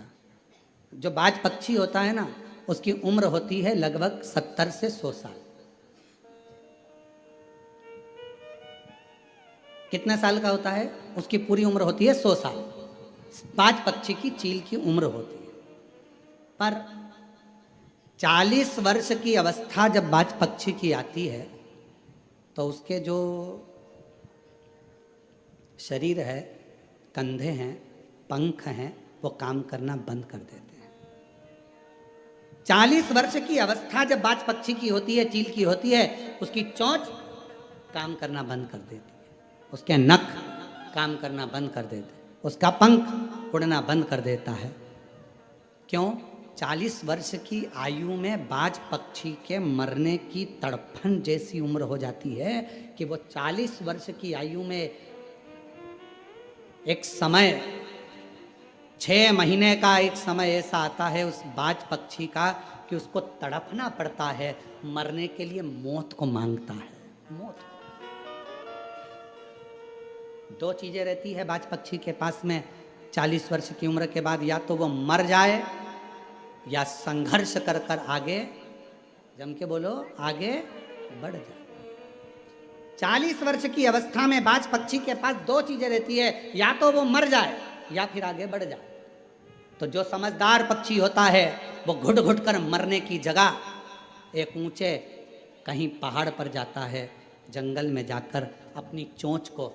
Speaker 1: जो बाज पक्षी होता है ना, उसकी उम्र होती है लगभग 70 से 100 साल। कितने साल का होता है? उसकी पूरी उम्र होती है 100 साल। बाज पक्षी की, चील की उम्र होती है। पर 40 वर्ष की अवस्था जब बाज पक्षी की आती है तो उसके जो शरीर है, कंधे हैं, पंख हैं, वो काम करना बंद कर देते हैं। 40 वर्ष की अवस्था जब बाज पक्षी की होती है, चील की होती है, उसकी चोंच काम करना बंद कर देती है, उसके नख काम करना बंद कर देते हैं, उसका पंख उड़ना बंद कर देता है। क्यों? 40 वर्ष की आयु में बाज पक्षी के मरने की तड़फन जैसी उम्र हो जाती है कि वो 40 वर्ष की आयु में एक समय, 6 महीने का एक समय ऐसा आता है उस बाज पक्षी का कि उसको तड़पना पड़ता है, मरने के लिए मौत को मांगता है। मौत, 2 चीजें रहती है बाज पक्षी के पास में 40 वर्ष की उम्र के बाद, या तो वो मर जाए या संघर्ष कर कर आगे, जम के बोलो, आगे बढ़ जाए। 40 वर्ष की अवस्था में बाज पक्षी के पास 2 चीजें रहती है, या तो वो मर जाए या फिर आगे बढ़ जाए। तो जो समझदार पक्षी होता है वो घुट घुट कर मरने की जगह एक ऊंचे कहीं पहाड़ पर जाता है, जंगल में जाकर अपनी चोंच को